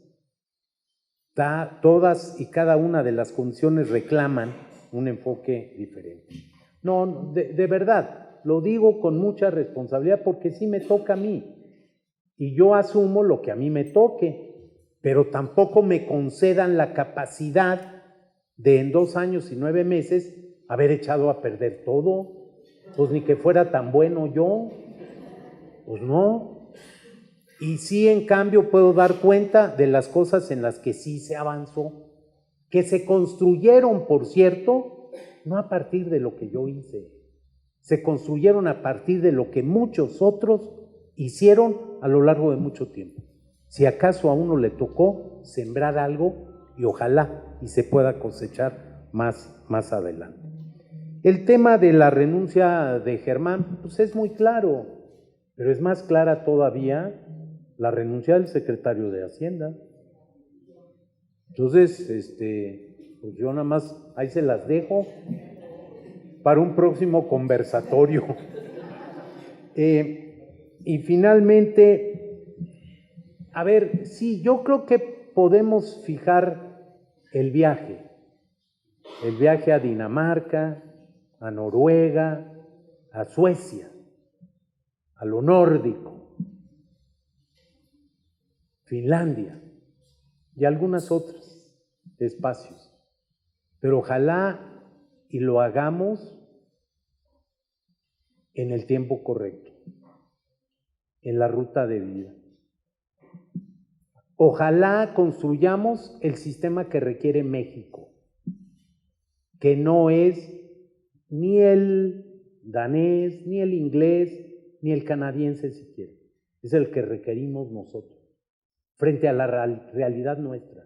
Todas y cada una de las condiciones reclaman un enfoque diferente. No, de verdad, lo digo con mucha responsabilidad porque sí me toca a mí y yo asumo lo que a mí me toque, pero tampoco me concedan la capacidad de en 2 años y 9 meses haber echado a perder todo, pues ni que fuera tan bueno yo, pues no. Y sí, en cambio, puedo dar cuenta de las cosas en las que sí se avanzó, que se construyeron, por cierto, no a partir de lo que yo hice, se construyeron a partir de lo que muchos otros hicieron a lo largo de mucho tiempo. Si acaso a uno le tocó sembrar algo y ojalá y se pueda cosechar más adelante. El tema de la renuncia de Germán, pues es muy claro, pero es más clara todavía la renuncia del secretario de Hacienda. Entonces, pues yo nada más ahí se las dejo para un próximo conversatorio. Y finalmente, a ver, sí, yo creo que podemos fijar el viaje a Dinamarca, a Noruega, a Suecia, a lo nórdico, Finlandia y algunas otras espacios. Pero ojalá y lo hagamos en el tiempo correcto, en la ruta de vida. Ojalá construyamos el sistema que requiere México, que no es ni el danés, ni el inglés, ni el canadiense siquiera. Es el que requerimos nosotros, frente a la realidad nuestra,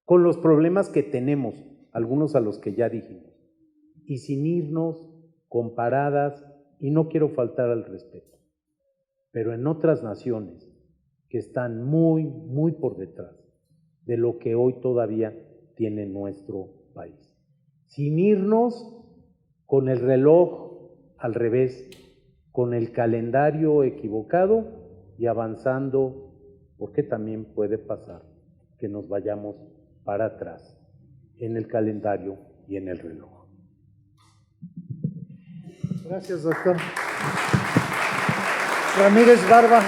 con los problemas que tenemos, algunos a los que ya dijimos, y sin irnos con paradas, y no quiero faltar al respeto, pero en otras naciones que están muy, muy por detrás de lo que hoy todavía tiene nuestro país. Sin irnos con el reloj al revés, con el calendario equivocado y avanzando, porque también puede pasar que nos vayamos para atrás en el calendario y en el reloj. Gracias, doctor. Ramírez Barba,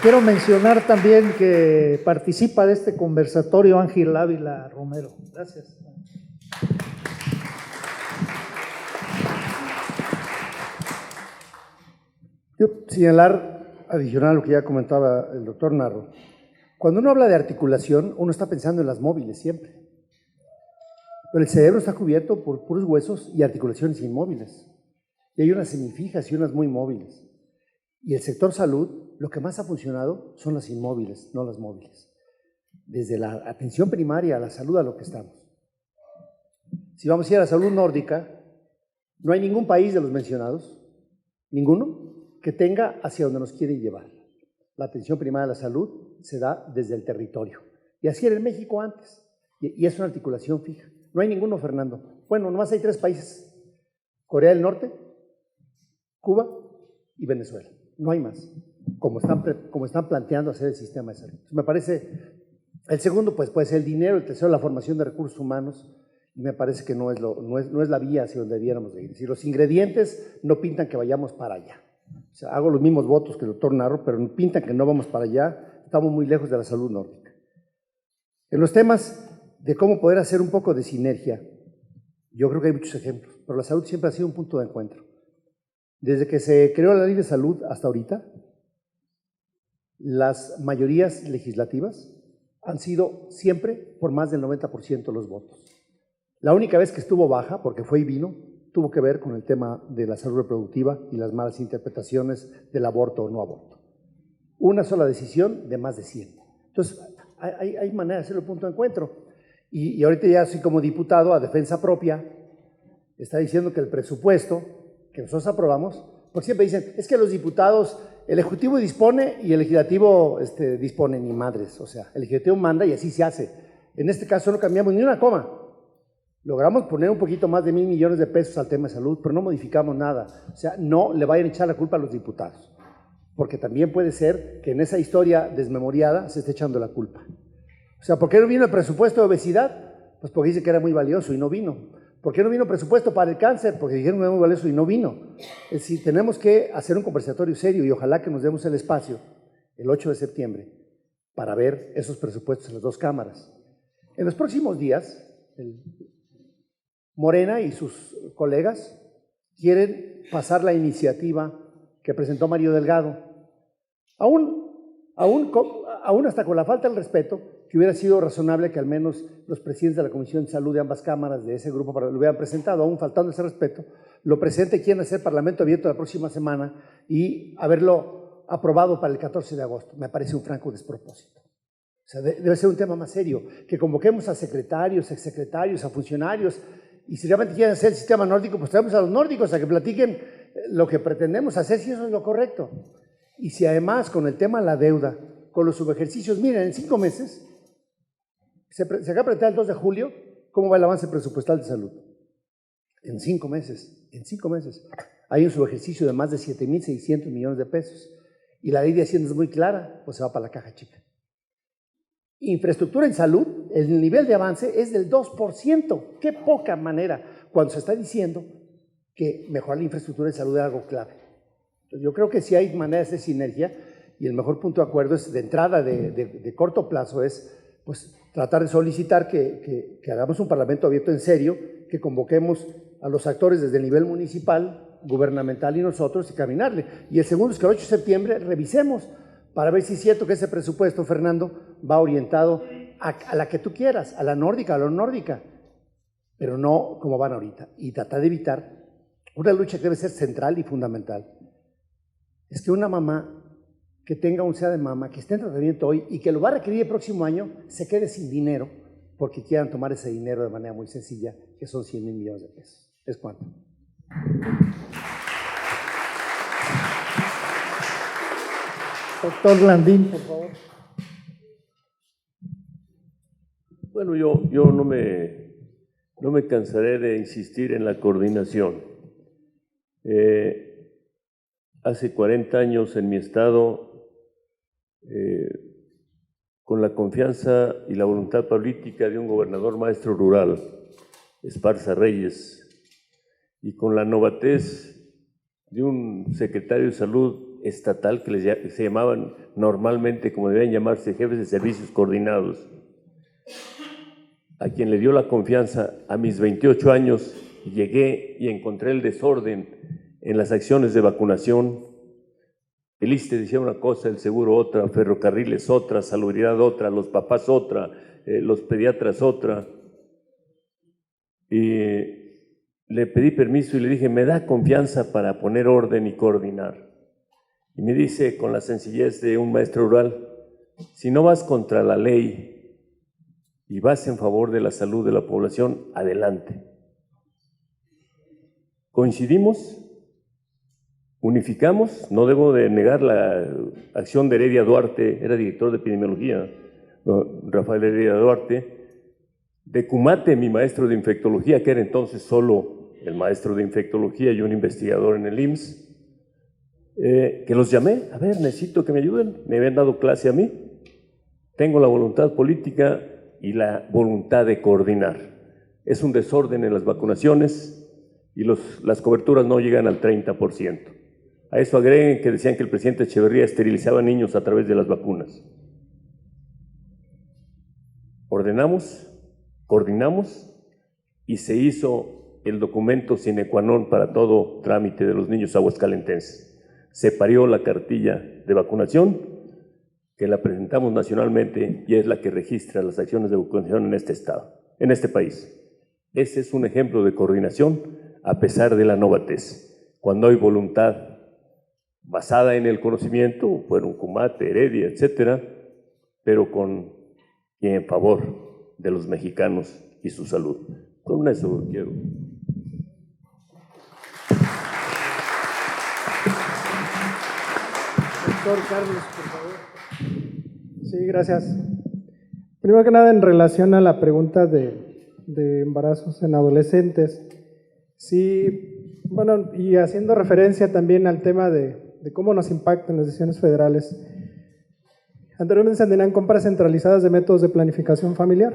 quiero mencionar también que participa de este conversatorio Ángel Ávila Romero. Gracias. Yo señalar, adicional a lo que ya comentaba el doctor Narro, Cuando uno habla de articulación, uno está pensando en las móviles siempre. Pero el cerebro está cubierto por puros huesos y articulaciones inmóviles. Y hay unas semifijas y unas muy móviles. Y el sector salud, lo que más ha funcionado son las inmóviles, no las móviles. Desde la atención primaria a la salud a lo que estamos. Si vamos a ir a la salud nórdica, no hay ningún país de los mencionados, ninguno, que tenga hacia donde nos quieren llevar. La atención primaria a la salud se da desde el territorio. Y así era en México antes. Y es una articulación fija. No hay ninguno, Fernando. Bueno, nomás hay 3 países. Corea del Norte, Cuba y Venezuela. No hay más. Como están planteando hacer el sistema de salud. Me parece, el segundo pues puede ser el dinero, el tercero la formación de recursos humanos. Y me parece que no es la vía hacia donde debiéramos de ir. Es decir, los ingredientes no pintan que vayamos para allá. O sea, hago los mismos votos que el doctor Narro, pero pintan que no vamos para allá. Estamos muy lejos de la salud nórdica. En los temas de cómo poder hacer un poco de sinergia, yo creo que hay muchos ejemplos, pero la salud siempre ha sido un punto de encuentro. Desde que se creó la ley de salud hasta ahorita, las mayorías legislativas han sido siempre por más del 90% los votos. La única vez que estuvo baja, porque fue y vino, tuvo que ver con el tema de la salud reproductiva y las malas interpretaciones del aborto o no aborto. Una sola decisión de más de 100. Entonces, hay manera de hacerlo punto de encuentro. Y ahorita ya soy como diputado a defensa propia, está diciendo que el presupuesto que nosotros aprobamos, porque siempre dicen, es que los diputados, el Ejecutivo dispone y el Legislativo dispone, ni madres, o sea, el Ejecutivo manda y así se hace. En este caso no cambiamos ni una coma. Logramos poner un poquito más de 1,000 millones de pesos al tema de salud, pero no modificamos nada. O sea, no le vayan a echar la culpa a los diputados, porque también puede ser que en esa historia desmemoriada se esté echando la culpa. O sea, ¿por qué no vino el presupuesto de obesidad? Pues porque dice que era muy valioso y no vino. ¿Por qué no vino presupuesto para el cáncer? Porque dijeron que era muy valioso y no vino. Es decir, tenemos que hacer un conversatorio serio y ojalá que nos demos el espacio el 8 de septiembre para ver esos presupuestos en las 2 cámaras. En los próximos días, Morena y sus colegas quieren pasar la iniciativa que presentó Mario Delgado. Aún hasta con la falta del respeto, que hubiera sido razonable que al menos los presidentes de la Comisión de Salud de ambas cámaras de ese grupo lo hubieran presentado, aún faltando ese respeto, lo presente, quieren hacer parlamento abierto la próxima semana y haberlo aprobado para el 14 de agosto. Me parece un franco despropósito. O sea, debe ser un tema más serio, que convoquemos a secretarios, exsecretarios, a funcionarios, y si realmente quieren hacer el sistema nórdico, pues traemos a los nórdicos a que platiquen lo que pretendemos hacer, si eso es lo correcto. Y si además con el tema de la deuda, con los subejercicios, miren, en 5 meses, se acaba de presentar el 2 de julio, ¿cómo va el avance presupuestal de salud? En 5 meses, hay un subejercicio de más de 7,600 millones de pesos. Y la ley de Hacienda es muy clara, pues se va para la caja chica. Infraestructura en salud, el nivel de avance es del 2%. Qué poca manera, cuando se está diciendo que mejorar la infraestructura en salud es algo clave. Entonces, yo creo que sí hay maneras de sinergia y el mejor punto de acuerdo es de entrada de corto plazo es pues tratar de solicitar que hagamos un parlamento abierto en serio, que convoquemos a los actores desde el nivel municipal, gubernamental y nosotros y caminarle. Y el segundo es que el 8 de septiembre revisemos para ver si es cierto que ese presupuesto, Fernando, va orientado a la que tú quieras, a la nórdica, a la nórdica, pero no como van ahorita. Y tratar de evitar una lucha que debe ser central y fundamental. Es que una mamá que tenga un SEA de mama, que esté en tratamiento hoy y que lo va a requerir el próximo año, se quede sin dinero porque quieran tomar ese dinero de manera muy sencilla, que son 100,000 millones de pesos. ¿Es cuánto? Doctor Landín, por favor. Bueno, yo no me cansaré de insistir en la coordinación. Hace 40 años en mi estado, con la confianza y la voluntad política de un gobernador maestro rural, Esparza Reyes, y con la novatez de un secretario de salud estatal que se llamaban normalmente, como debían llamarse, jefes de servicios coordinados, a quien le dio la confianza a mis 28 años, llegué y encontré el desorden en las acciones de vacunación, El ISSSTE decía una cosa, el seguro otra, ferrocarriles otra, salubridad otra, los papás otra, los pediatras otra. Y le pedí permiso y le dije, ¿me da confianza para poner orden y coordinar? Y me dice con la sencillez de un maestro rural, si no vas contra la ley y vas en favor de la salud de la población, adelante. ¿Coincidimos? ¿Unificamos? No debo de negar la acción de Heredia Duarte, era director de epidemiología, Rafael Heredia Duarte, de Cumate, mi maestro de infectología, que era entonces solo el maestro de infectología y un investigador en el IMSS, que los llamé, a ver, necesito que me ayuden, me habían dado clase a mí, tengo la voluntad política y la voluntad de coordinar. Es un desorden en las vacunaciones y las coberturas no llegan al 30%. A eso agreguen que decían que el presidente Echeverría esterilizaba niños a través de las vacunas. Ordenamos, coordinamos y se hizo el documento sine qua non para todo trámite de los niños aguascalentenses. Se parió la cartilla de vacunación, que la presentamos nacionalmente y es la que registra las acciones de vacunación en este estado, en este país. Ese es un ejemplo de coordinación a pesar de la novatez. Cuando hay voluntad basada en el conocimiento, fueron Cumate, Heredia, etcétera, pero y en favor de los mexicanos y su salud. Con eso quiero. Doctor Carlos, por favor. Sí, gracias. Primero que nada, en relación a la pregunta de embarazos en adolescentes, sí, bueno, y haciendo referencia también al tema de cómo nos impactan las decisiones federales. Anteriormente se tenían compras centralizadas de métodos de planificación familiar,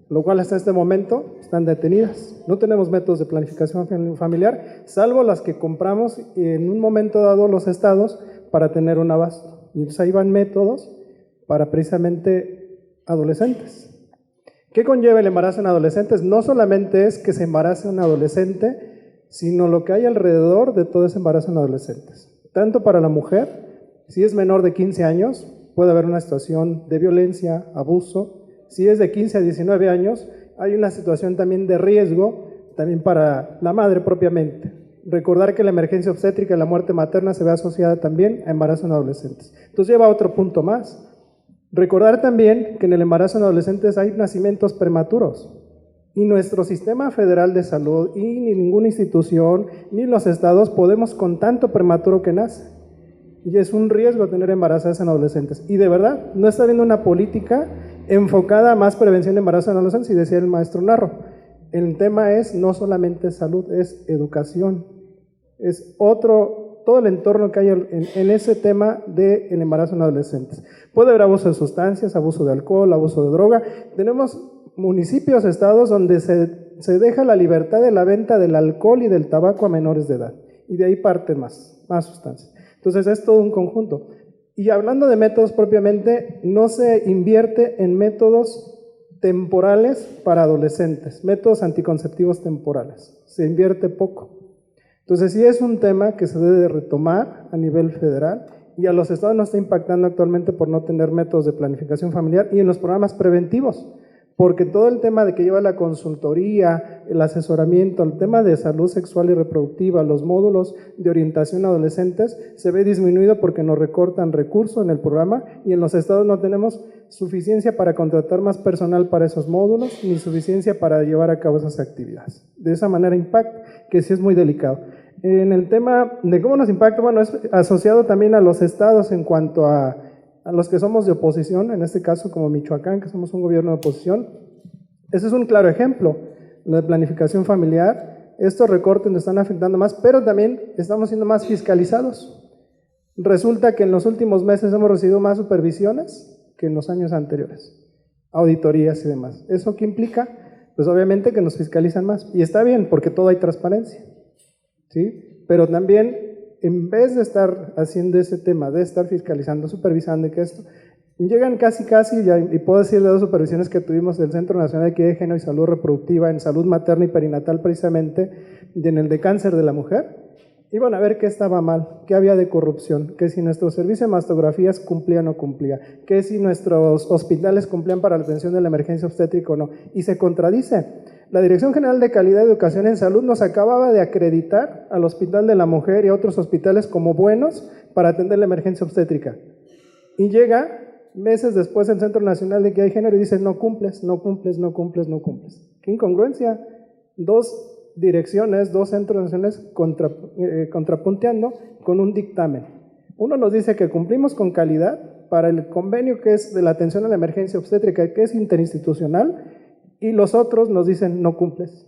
lo cual hasta este momento están detenidas. No tenemos métodos de planificación familiar, salvo las que compramos en un momento dado los estados para tener un abasto. Y entonces ahí van métodos para precisamente adolescentes. ¿Qué conlleva el embarazo en adolescentes? No solamente es que se embarace un adolescente, sino lo que hay alrededor de todo ese embarazo en adolescentes. Tanto para la mujer, si es menor de 15 años, puede haber una situación de violencia, abuso. Si es de 15 a 19 años, hay una situación también de riesgo, también para la madre propiamente. Recordar que la emergencia obstétrica y la muerte materna se ve asociada también a embarazo en adolescentes. Entonces lleva a otro punto más. Recordar también que en el embarazo en adolescentes hay nacimientos prematuros. Y nuestro sistema federal de salud y ni ninguna institución ni los estados podemos con tanto prematuro que nace. Y es un riesgo tener embarazadas en adolescentes. Y de verdad, no está habiendo una política enfocada a más prevención de embarazo en adolescentes, y decía el maestro Narro. El tema es no solamente salud, es educación. Es todo el entorno que hay en ese tema del embarazo en adolescentes. Puede haber abuso de sustancias, abuso de alcohol, abuso de droga. Tenemos municipios, estados donde se deja la libertad de la venta del alcohol y del tabaco a menores de edad. Y de ahí parte más sustancias. Entonces es todo un conjunto. Y hablando de métodos propiamente, no se invierte en métodos temporales para adolescentes, métodos anticonceptivos temporales. Se invierte poco. Entonces sí es un tema que se debe de retomar a nivel federal y a los estados nos está impactando actualmente por no tener métodos de planificación familiar y en los programas preventivos. Porque todo el tema de que lleva la consultoría, el asesoramiento, el tema de salud sexual y reproductiva, los módulos de orientación a adolescentes, se ve disminuido porque nos recortan recursos en el programa y en los estados no tenemos suficiencia para contratar más personal para esos módulos, ni suficiencia para llevar a cabo esas actividades. De esa manera impacta, que sí es muy delicado. En el tema de cómo nos impacta, bueno, es asociado también a los estados en cuanto a los que somos de oposición, en este caso como Michoacán, que somos un gobierno de oposición. Ese es un claro ejemplo, lo de planificación familiar. Estos recortes nos están afectando más, pero también estamos siendo más fiscalizados. Resulta que en los últimos meses hemos recibido más supervisiones que en los años anteriores, auditorías y demás. ¿Eso qué implica? Pues obviamente que nos fiscalizan más, y está bien, porque todo hay transparencia, ¿sí? Pero también, en vez de estar haciendo ese tema, de estar fiscalizando, supervisando y que esto, llegan casi, y puedo decir de 2 supervisiones que tuvimos del Centro Nacional de Equidad de Género y Salud Reproductiva, en salud materna y perinatal precisamente, y en el de cáncer de la mujer, iban a ver qué estaba mal, qué había de corrupción, que si nuestro servicio de mastografías cumplía o no cumplía, que si nuestros hospitales cumplían para la atención de la emergencia obstétrica o no. Y se contradice. La Dirección General de Calidad de Educación en Salud nos acababa de acreditar al Hospital de la Mujer y a otros hospitales como buenos para atender la emergencia obstétrica. Y llega meses después el Centro Nacional de Equidad de Género y dice no cumples, no cumples, no cumples, no cumples. ¡Qué incongruencia! Dos direcciones, dos centros nacionales contrapunteando con un dictamen. Uno nos dice que cumplimos con calidad para el convenio que es de la atención a la emergencia obstétrica, que es interinstitucional, y los otros nos dicen no cumples.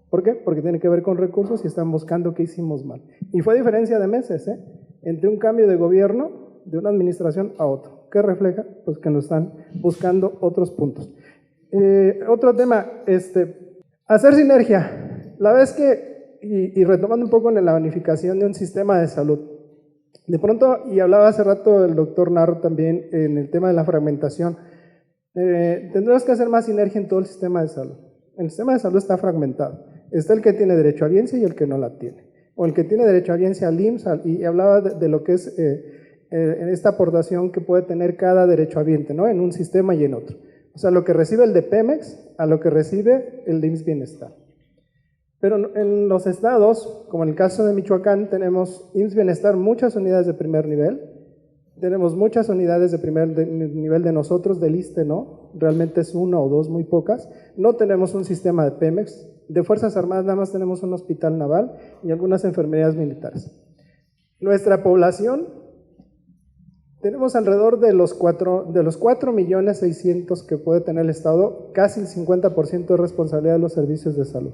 ¿Por qué? Porque tiene que ver con recursos y están buscando qué hicimos mal. Y fue diferencia de meses, entre un cambio de gobierno de una administración a otro. ¿Qué refleja? Pues que nos están buscando otros puntos. Otro tema, hacer sinergia. La vez que, y retomando un poco en la unificación de un sistema de salud, de pronto, y hablaba hace rato el doctor Narro también en el tema de la fragmentación, tendremos que hacer más sinergia en todo el sistema de salud. El sistema de salud está fragmentado. Está el que tiene derecho a audiencia y el que no la tiene. O el que tiene derecho a audiencia al IMSS, y hablaba de lo que es esta aportación que puede tener cada derechohabiente, ¿no? En un sistema y en otro. O sea, lo que recibe el de Pemex a lo que recibe el de IMSS Bienestar. Pero en los estados, como en el caso de Michoacán, tenemos IMSS Bienestar muchas unidades de primer nivel, tenemos muchas unidades de primer nivel de nosotros, del ISSSTE no, realmente es una o dos, muy pocas. No tenemos un sistema de Pemex, de Fuerzas Armadas nada más tenemos un hospital naval y algunas enfermerías militares. Nuestra población, tenemos alrededor de los 4.600.000 que puede tener el Estado, casi el 50% es responsabilidad de los servicios de salud,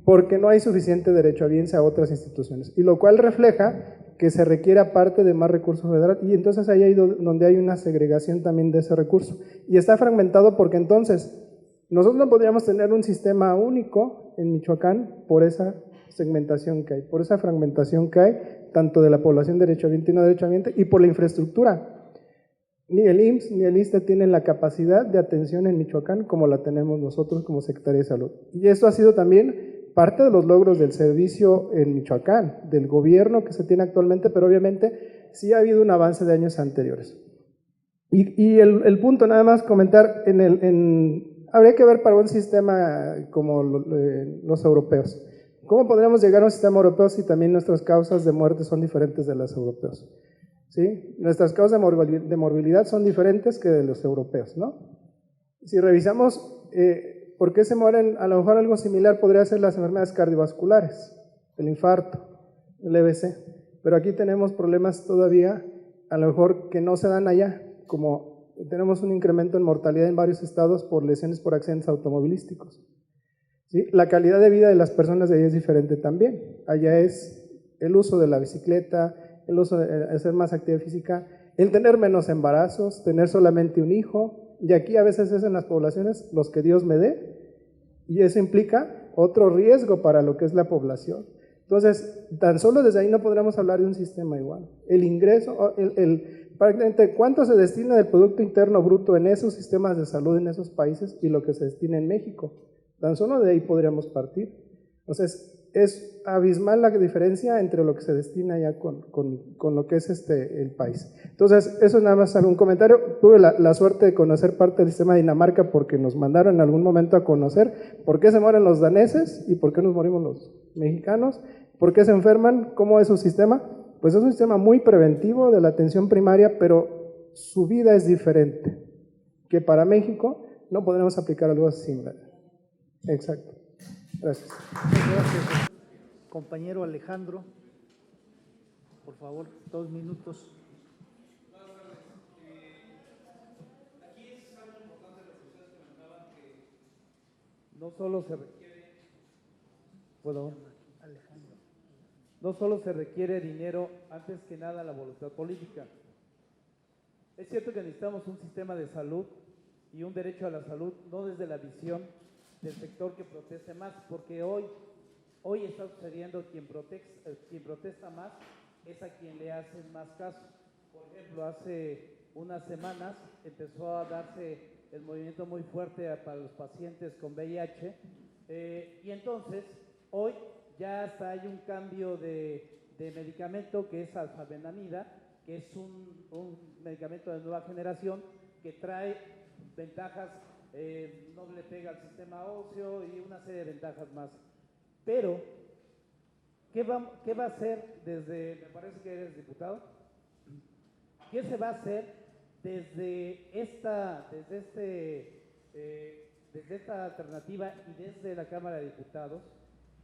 porque no hay suficiente derechohabiencia a otras instituciones, y lo cual refleja que se requiere aparte de más recursos federales, y entonces ahí hay donde hay una segregación también de ese recurso, y está fragmentado porque entonces nosotros no podríamos tener un sistema único en Michoacán por esa segmentación que hay, por esa fragmentación que hay, tanto de la población derechohabiente y no derechohabiente, y por la infraestructura. Ni el IMSS ni el ISSSTE tienen la capacidad de atención en Michoacán como la tenemos nosotros como Secretaría de Salud, y esto ha sido también parte de los logros del servicio en Michoacán, del gobierno que se tiene actualmente, pero obviamente sí ha habido un avance de años anteriores. Y el punto, nada más comentar, habría que ver para un sistema como los europeos. ¿Cómo podríamos llegar a un sistema europeo si también nuestras causas de muerte son diferentes de las europeos? ¿Sí? Nuestras causas de morbilidad son diferentes que de los europeos, ¿no? Si revisamos ¿por qué se mueren? A lo mejor algo similar podría ser las enfermedades cardiovasculares, el infarto, el EBC, pero aquí tenemos problemas todavía, a lo mejor que no se dan allá, como tenemos un incremento en mortalidad en varios estados por lesiones por accidentes automovilísticos. ¿Sí? La calidad de vida de las personas de allá es diferente también, allá es el uso de la bicicleta, el uso de hacer más actividad física, el tener menos embarazos, tener solamente un hijo. Y aquí a veces es en las poblaciones los que Dios me dé, y eso implica otro riesgo para lo que es la población. Entonces, tan solo desde ahí no podríamos hablar de un sistema igual. El ingreso, prácticamente cuánto se destina del Producto Interno Bruto en esos sistemas de salud en esos países y lo que se destina en México. Tan solo de ahí podríamos partir. Entonces, es abismal la diferencia entre lo que se destina ya con lo que es el país. Entonces, eso es nada más algún comentario. Tuve la suerte de conocer parte del sistema de Dinamarca porque nos mandaron en algún momento a conocer por qué se mueren los daneses y por qué nos morimos los mexicanos, por qué se enferman, cómo es su sistema. Pues es un sistema muy preventivo de la atención primaria, pero su vida es diferente, que para México no podremos aplicar algo similar. Exacto. Gracias. Gracias, compañero Alejandro. Por favor, 2 minutos. No solo se requiere dinero, antes que nada la voluntad política. Es cierto que necesitamos un sistema de salud y un derecho a la salud, no desde la visión del sector que proteste más, porque hoy está sucediendo quien protesta más es a quien le hacen más caso. Por ejemplo, hace unas semanas empezó a darse el movimiento muy fuerte para los pacientes con VIH, y entonces hoy ya hasta hay un cambio de medicamento que es alfabenamida, que es un medicamento de nueva generación que trae ventajas, no le pega al sistema óseo y una serie de ventajas más. Pero, ¿qué va a hacer desde, me parece que eres diputado? ¿Qué se va a hacer desde esta alternativa y desde la Cámara de Diputados,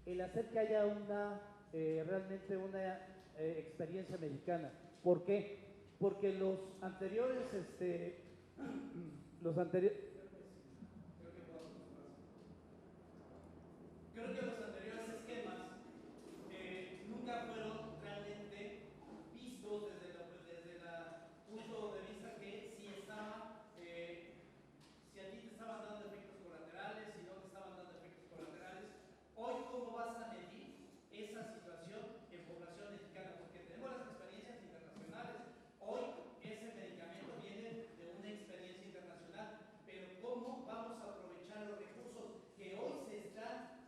el hacer que haya realmente una experiencia mexicana? ¿Por qué? Porque los anteriores, creo que los anteriores esquemas nunca fueron realmente vistos desde el punto de vista que si a ti te estaban dando efectos colaterales, si no te estaban dando efectos colaterales. Hoy, ¿cómo vas a medir esa situación en población mexicana? Porque tenemos las experiencias internacionales. Hoy ese medicamento viene de una experiencia internacional, pero ¿cómo vamos a aprovechar los recursos que hoy se están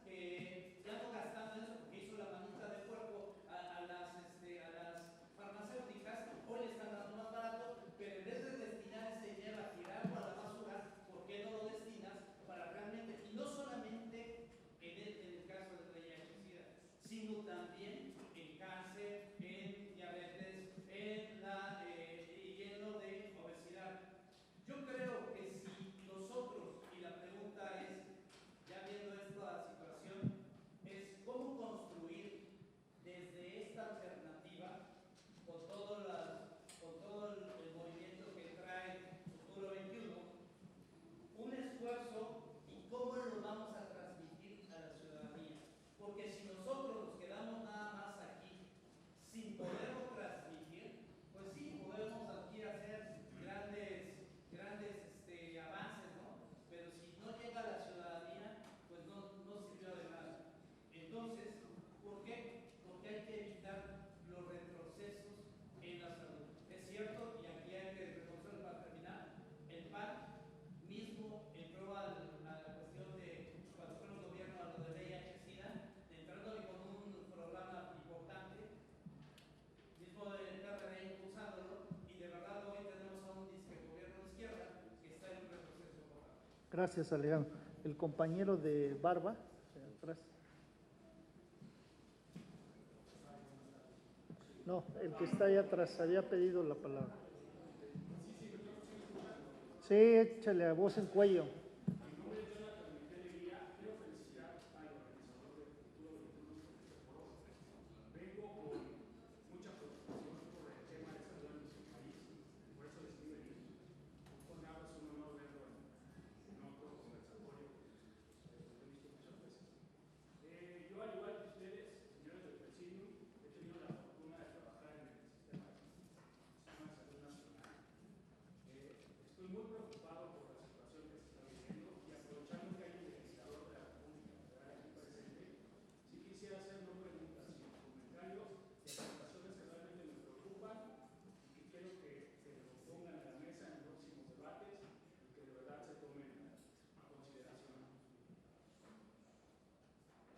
ya no gastando en eso, porque hizo la manita de puerco a las farmacéuticas? Hoy le están dando más barato, pero en vez de destinar ese dinero a tirarlo a la basura, ¿por qué no lo destinas para realmente, y no solamente en el caso del VIH-Sida, sino también en cáncer, en diabetes, en lo de obesidad? Yo creo que si nosotros, y la pregunta es, ya viendo esta situación, es cómo construir desde esta alternativa, con todo el movimiento que trae Futuro 21, un esfuerzo y cómo lo vamos a transmitir a la ciudadanía. Porque si nosotros nos quedamos nada más aquí sin poderlo transmitir, pues sí, podemos aquí hacer grandes avances, ¿no? Pero si no llega a la ciudadanía, pues no sirvió de nada. Entonces, ¿por qué? Porque hay que evitar los retrocesos en la salud. Es cierto, y aquí hay que reconocer para terminar, el PAN mismo entró a la cuestión de, cuando fue el gobierno a lo de VIH-Sida, entrando con un programa importante, mismo del PRD impulsándolo, y de verdad hoy tenemos a un gobierno de izquierda que está en un retroceso importante. Gracias, Alejandro. El compañero de barba, atrás. No, el que está ahí atrás había pedido la palabra. Sí, échale a voz en cuello.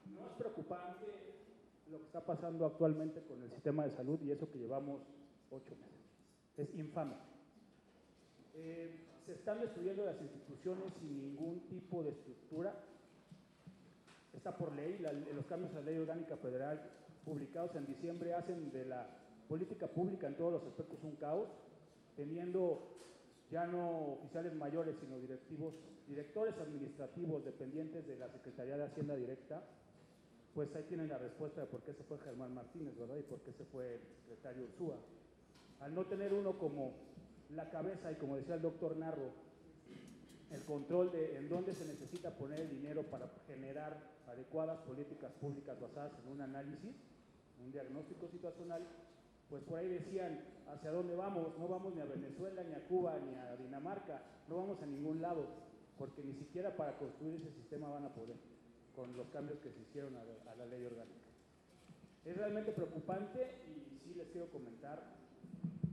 No es preocupante lo que está pasando actualmente con el sistema de salud y eso que llevamos 8 meses. Es infame. Se están destruyendo las instituciones sin ningún tipo de estructura. Está por ley, los cambios a la Ley Orgánica Federal publicados en diciembre hacen de la política pública en todos los aspectos un caos, teniendo ya no oficiales mayores, sino directores administrativos dependientes de la Secretaría de Hacienda Directa. Pues ahí tienen la respuesta de por qué se fue Germán Martínez, ¿verdad? Y por qué se fue el secretario Ursúa. Al no tener uno como la cabeza y como decía el doctor Narro, el control de en dónde se necesita poner el dinero para generar adecuadas políticas públicas basadas en un análisis, un diagnóstico situacional, pues por ahí decían, ¿hacia dónde vamos? No vamos ni a Venezuela, ni a Cuba, ni a Dinamarca, no vamos a ningún lado, porque ni siquiera para construir ese sistema van a poder, con los cambios que se hicieron a la ley orgánica. Es realmente preocupante y sí les quiero comentar,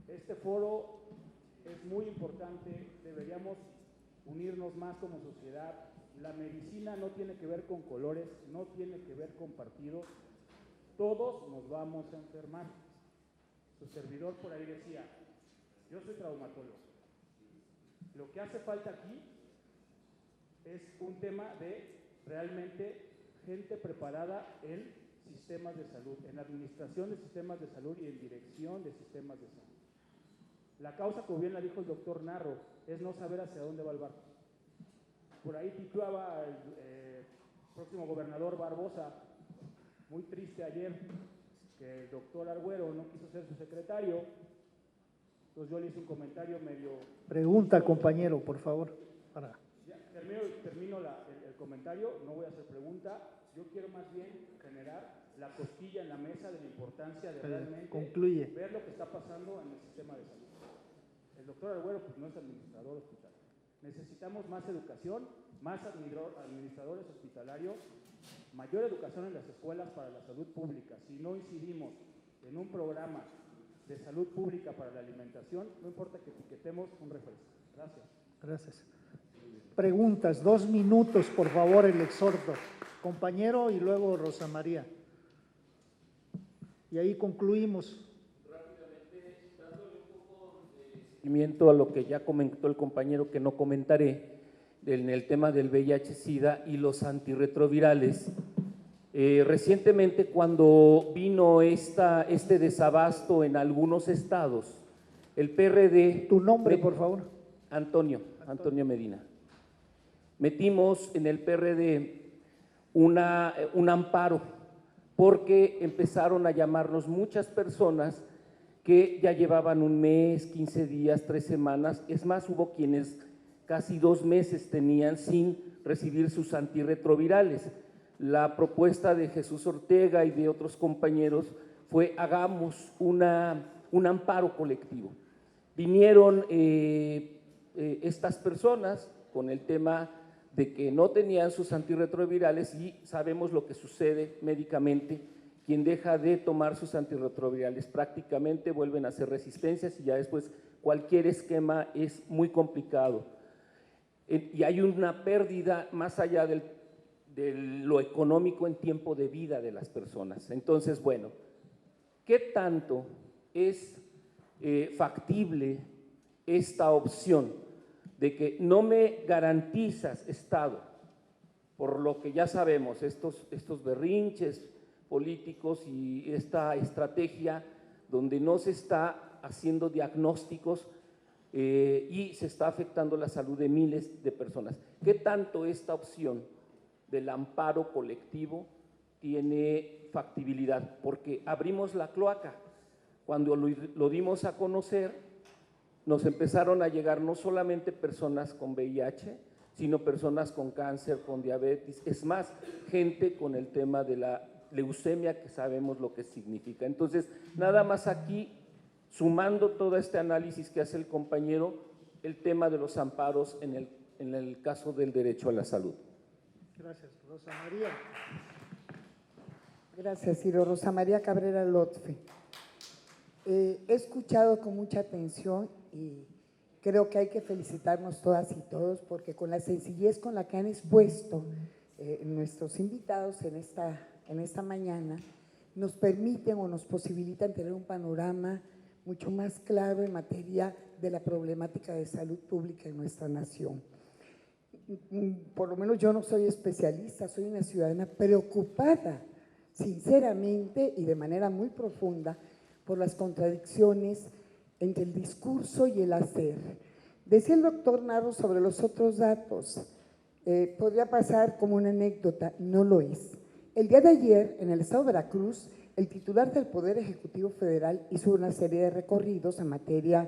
este foro es muy importante, deberíamos unirnos más como sociedad. La medicina no tiene que ver con colores, no tiene que ver con partidos, todos nos vamos a enfermar. Su servidor por ahí decía, yo soy traumatólogo. Lo que hace falta aquí es un tema de realmente gente preparada en sistemas de salud, en administración de sistemas de salud y en dirección de sistemas de salud. La causa, como bien la dijo el doctor Narro, es no saber hacia dónde va el barco. Por ahí titulaba el próximo gobernador Barbosa, muy triste ayer, que el doctor Argüero no quiso ser su secretario. Entonces yo le hice un comentario medio... Pregunta, compañero, por favor. Ya, termino el comentario, no voy a hacer pregunta. Yo quiero más bien generar la cosquilla en la mesa de la importancia de realmente ver lo que está pasando en el sistema de salud. El doctor Argüero pues, no es administrador hospitalario. Necesitamos más educación, más administradores hospitalarios, mayor educación en las escuelas para la salud pública. Si no incidimos en un programa de salud pública para la alimentación, no importa que etiquetemos un refresco. Gracias. Gracias. Preguntas, 2 minutos, por favor, el exhorto. Compañero y luego Rosa María. Y ahí concluimos. A lo que ya comentó el compañero, que no comentaré, en el tema del VIH-Sida y los antirretrovirales. Recientemente, cuando vino este desabasto en algunos estados, el PRD… ¿Tu nombre, por favor? Antonio Medina. Metimos en el PRD un amparo porque empezaron a llamarnos muchas personas que ya llevaban 1 mes, 15 días, 3 semanas, es más, hubo quienes casi 2 meses tenían sin recibir sus antirretrovirales. La propuesta de Jesús Ortega y de otros compañeros fue hagamos un amparo colectivo. Vinieron estas personas con el tema de que no tenían sus antirretrovirales y sabemos lo que sucede médicamente. Quien deja de tomar sus antirretrovirales prácticamente vuelven a hacer resistencias y ya después cualquier esquema es muy complicado. Y hay una pérdida más allá de lo económico en tiempo de vida de las personas. Entonces, bueno, ¿qué tanto es factible esta opción de que no me garantizas, Estado, por lo que ya sabemos, estos berrinches políticos y esta estrategia donde no se está haciendo diagnósticos y se está afectando la salud de miles de personas? ¿Qué tanto esta opción del amparo colectivo tiene factibilidad? Porque abrimos la cloaca. Cuando lo dimos a conocer, nos empezaron a llegar no solamente personas con VIH, sino personas con cáncer, con diabetes, es más, gente con el tema de la leucemia, que sabemos lo que significa. Entonces, nada más aquí, sumando todo este análisis que hace el compañero, el tema de los amparos en el caso del derecho a la salud. Gracias. Rosa María. Gracias, Ciro. Rosa María Cabrera Lotfe. He escuchado con mucha atención y creo que hay que felicitarnos todas y todos porque con la sencillez con la que han expuesto nuestros invitados en esta mañana, nos permiten o nos posibilitan tener un panorama mucho más claro en materia de la problemática de salud pública en nuestra nación. Por lo menos yo no soy especialista, soy una ciudadana preocupada, sinceramente y de manera muy profunda, por las contradicciones entre el discurso y el hacer. Decía el doctor Narro sobre los otros datos, podría pasar como una anécdota, no lo es. El día de ayer, en el estado de Veracruz, el titular del Poder Ejecutivo Federal hizo una serie de recorridos en materia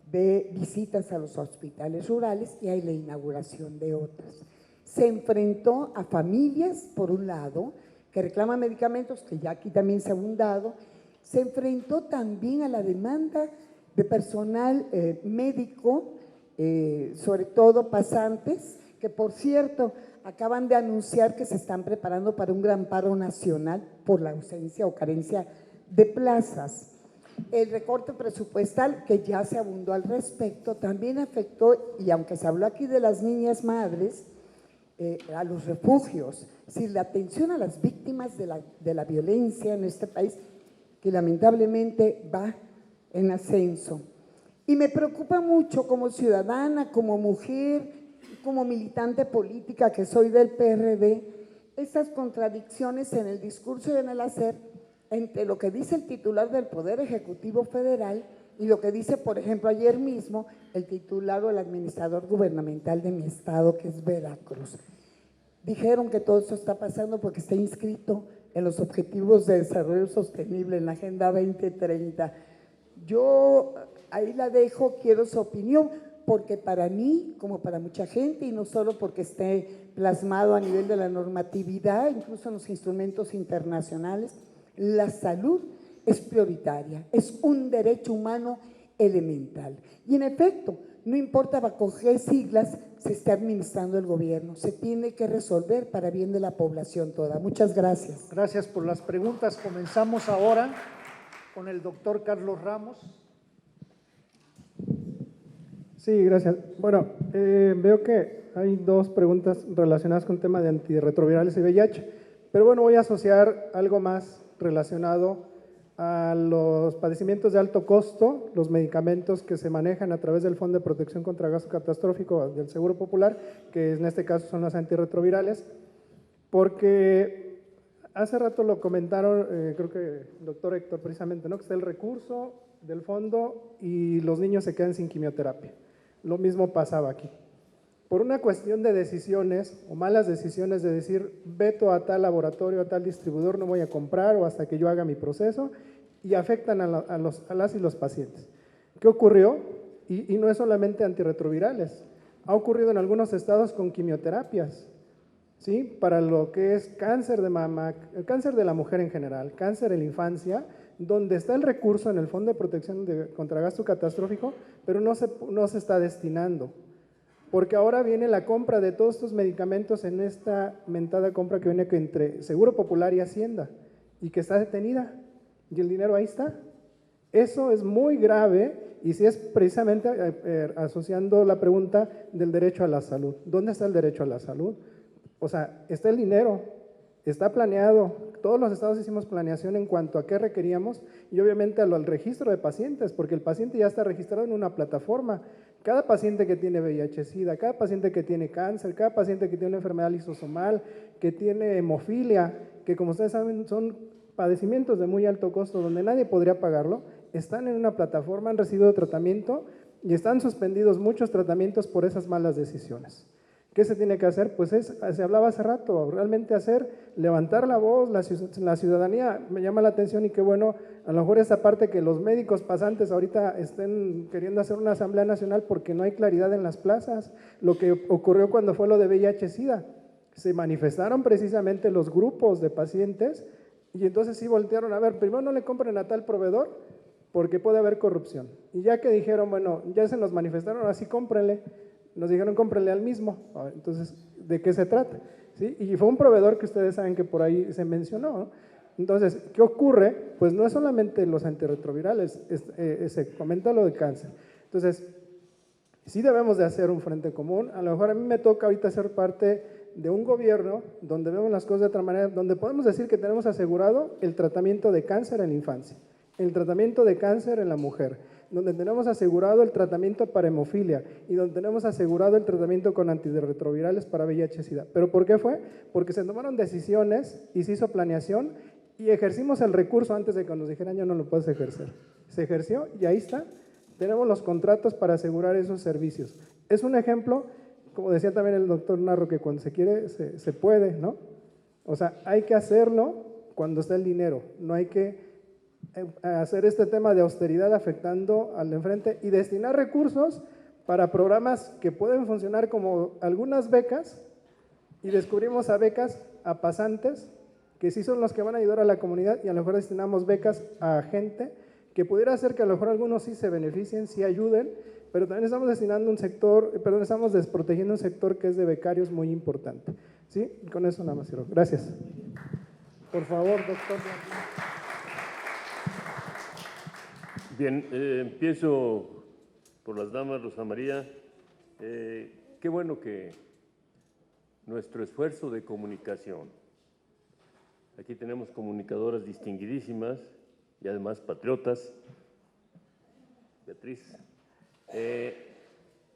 de visitas a los hospitales rurales y hay la inauguración de otras. Se enfrentó a familias, por un lado, que reclaman medicamentos, que ya aquí también se ha abundado, se enfrentó también a la demanda de personal médico, sobre todo pasantes, que por cierto acaban de anunciar que se están preparando para un gran paro nacional por la ausencia o carencia de plazas. El recorte presupuestal, que ya se abundó al respecto, también afectó, y aunque se habló aquí de las niñas madres, a los refugios, es decir, la atención a las víctimas de la violencia en este país, que lamentablemente va en ascenso. Y me preocupa mucho como ciudadana, como mujer, como militante política que soy del PRD, estas contradicciones en el discurso y en el hacer entre lo que dice el titular del Poder Ejecutivo Federal y lo que dice, por ejemplo, ayer mismo el titular o el administrador gubernamental de mi estado, que es Veracruz. Dijeron que todo esto está pasando porque está inscrito en los Objetivos de Desarrollo Sostenible, en la Agenda 2030. Yo ahí la dejo, quiero su opinión, porque para mí, como para mucha gente, y no solo porque esté plasmado a nivel de la normatividad, incluso en los instrumentos internacionales, la salud es prioritaria, es un derecho humano elemental. Y en efecto, no importa bajo qué siglas se esté administrando el gobierno, se tiene que resolver para bien de la población toda. Muchas gracias. Gracias por las preguntas. Comenzamos ahora con el doctor Carlos Ramos. Sí, gracias. Bueno, veo que hay dos preguntas relacionadas con el tema de antirretrovirales y VIH, pero bueno, voy a asociar algo más relacionado a los padecimientos de alto costo, los medicamentos que se manejan a través del Fondo de Protección contra Gasto Catastrófico del Seguro Popular, que en este caso son los antirretrovirales, porque hace rato lo comentaron, creo que el doctor Héctor precisamente, ¿no? Que está el recurso del fondo y los niños se quedan sin quimioterapia. Lo mismo pasaba aquí. Por una cuestión de decisiones o malas decisiones de decir, veto a tal laboratorio, a tal distribuidor, no voy a comprar o hasta que yo haga mi proceso, y afectan a las y los pacientes. ¿Qué ocurrió? Y no es solamente antirretrovirales, ha ocurrido en algunos estados con quimioterapias, ¿sí? Para lo que es cáncer de mama, el cáncer de la mujer en general, cáncer en la infancia, donde está el recurso en el Fondo de Protección contra Gasto Catastrófico, pero no se está destinando. Porque ahora viene la compra de todos estos medicamentos en esta mentada compra que viene entre Seguro Popular y Hacienda y que está detenida y el dinero ahí está. Eso es muy grave y si es precisamente asociando la pregunta del derecho a la salud. ¿Dónde está el derecho a la salud? O sea, está el dinero, está planeado, todos los estados hicimos planeación en cuanto a qué requeríamos y obviamente al registro de pacientes, porque el paciente ya está registrado en una plataforma. Cada paciente que tiene VIH-Sida, cada paciente que tiene cáncer, cada paciente que tiene una enfermedad lisosomal, que tiene hemofilia, que como ustedes saben son padecimientos de muy alto costo donde nadie podría pagarlo, están en una plataforma, han recibido tratamiento y están suspendidos muchos tratamientos por esas malas decisiones. ¿Qué se tiene que hacer? Pues se hablaba hace rato, realmente levantar la voz, la ciudadanía, me llama la atención y qué bueno, a lo mejor esa parte que los médicos pasantes ahorita estén queriendo hacer una asamblea nacional porque no hay claridad en las plazas, lo que ocurrió cuando fue lo de VIH-Sida, se manifestaron precisamente los grupos de pacientes y entonces sí voltearon a ver, primero no le compren a tal proveedor porque puede haber corrupción, y ya que dijeron, bueno, ya se nos manifestaron, así cómprenle. Nos dijeron, cómprenle al mismo. Entonces, ¿de qué se trata? ¿Sí? Y fue un proveedor que ustedes saben que por ahí se mencionó, ¿no? Entonces, ¿qué ocurre? Pues no es solamente los antirretrovirales, se comenta lo de cáncer. Entonces, sí debemos de hacer un frente común. A lo mejor a mí me toca ahorita ser parte de un gobierno donde vemos las cosas de otra manera, donde podemos decir que tenemos asegurado el tratamiento de cáncer en la infancia, el tratamiento de cáncer en la mujer, donde tenemos asegurado el tratamiento para hemofilia y donde tenemos asegurado el tratamiento con antirretrovirales para VIH-Sida. ¿Pero por qué fue? Porque se tomaron decisiones y se hizo planeación y ejercimos el recurso antes de que nos dijeran, yo no lo puedes ejercer. Se ejerció y ahí está. Tenemos los contratos para asegurar esos servicios. Es un ejemplo, como decía también el doctor Narro, que cuando se quiere, se puede, ¿no? O sea, hay que hacerlo cuando está el dinero, no hay que hacer este tema de austeridad afectando al de enfrente y destinar recursos para programas que pueden funcionar como algunas becas y descubrimos a becas a pasantes que sí son los que van a ayudar a la comunidad y a lo mejor destinamos becas a gente que pudiera hacer que a lo mejor algunos sí se beneficien, sí ayuden, pero también estamos destinando un sector, perdón, estamos desprotegiendo un sector que es de becarios muy importante. ¿Sí? Y con eso nada más cierro. Gracias. Por favor, doctor. Bien, empiezo por las damas, Rosa María. Qué bueno que nuestro esfuerzo de comunicación. Aquí tenemos comunicadoras distinguidísimas y además patriotas. Beatriz,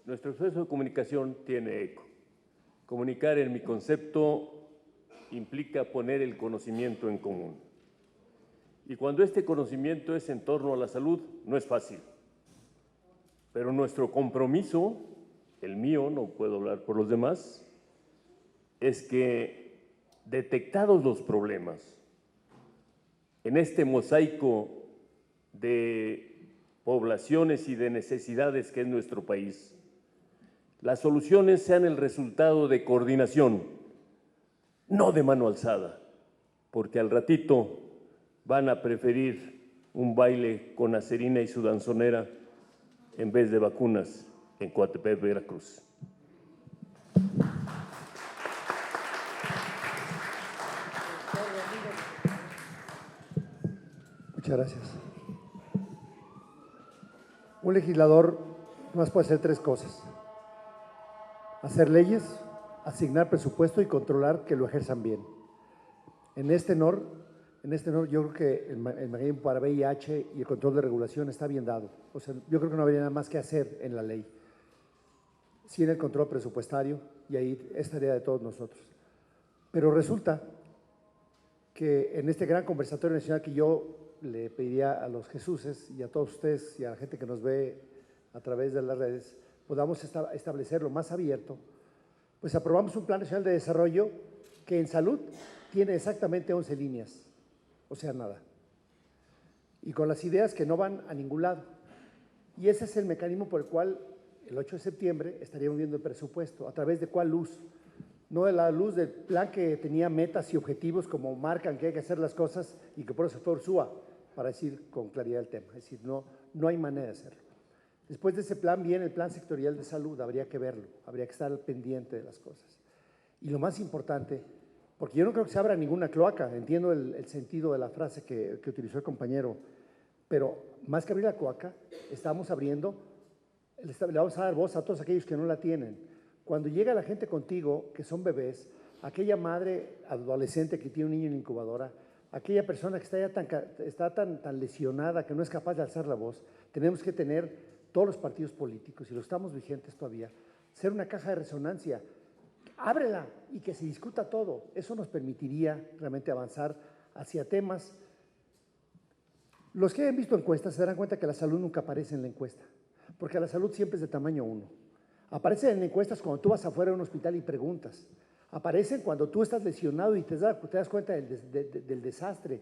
nuestro esfuerzo de comunicación tiene eco. Comunicar, en mi concepto, implica poner el conocimiento en común. Y cuando este conocimiento es en torno a la salud, no es fácil. Pero nuestro compromiso, el mío, no puedo hablar por los demás, es que detectados los problemas, en este mosaico de poblaciones y de necesidades que es nuestro país, las soluciones sean el resultado de coordinación, no de mano alzada, porque al ratito van a preferir un baile con acerina y su danzonera en vez de vacunas en Coatepec, Veracruz. Muchas gracias. Un legislador más puede hacer tres cosas: hacer leyes, asignar presupuesto y controlar que lo ejerzan bien. En este tenor, yo creo que el mecanismo para VIH y el control de regulación está bien dado. O sea, yo creo que no habría nada más que hacer en la ley. Sí, en el control presupuestario, y ahí es tarea de todos nosotros. Pero resulta que en este gran conversatorio nacional que yo le pediría a los Jesuses y a todos ustedes y a la gente que nos ve a través de las redes, podamos establecerlo más abierto, pues aprobamos un Plan Nacional de Desarrollo que en salud tiene exactamente 11 líneas, o sea, nada. Y con las ideas que no van a ningún lado. Y ese es el mecanismo por el cual el 8 de septiembre estaríamos viendo el presupuesto. ¿A través de cuál luz? No de la luz del plan que tenía metas y objetivos como marcan que hay que hacer las cosas y que por eso fue Ursúa, para decir con claridad el tema. Es decir, no hay manera de hacerlo. Después de ese plan viene el plan sectorial de salud, habría que verlo, habría que estar al pendiente de las cosas. Y lo más importante, porque yo no creo que se abra ninguna cloaca, entiendo el sentido de la frase que utilizó el compañero, pero más que abrir la cloaca, estamos abriendo, le vamos a dar voz a todos aquellos que no la tienen. Cuando llega la gente contigo, que son bebés, aquella madre adolescente que tiene un niño en incubadora, aquella persona que está tan lesionada que no es capaz de alzar la voz, tenemos que tener todos los partidos políticos, y lo estamos vigentes todavía, ser una caja de resonancia. Ábrela y que se discuta todo. Eso nos permitiría realmente avanzar hacia temas. Los que hayan visto encuestas se darán cuenta que la salud nunca aparece en la encuesta, porque la salud siempre es de tamaño 1. Aparecen en encuestas cuando tú vas afuera de un hospital y preguntas. Aparecen cuando tú estás lesionado y te das cuenta del desastre.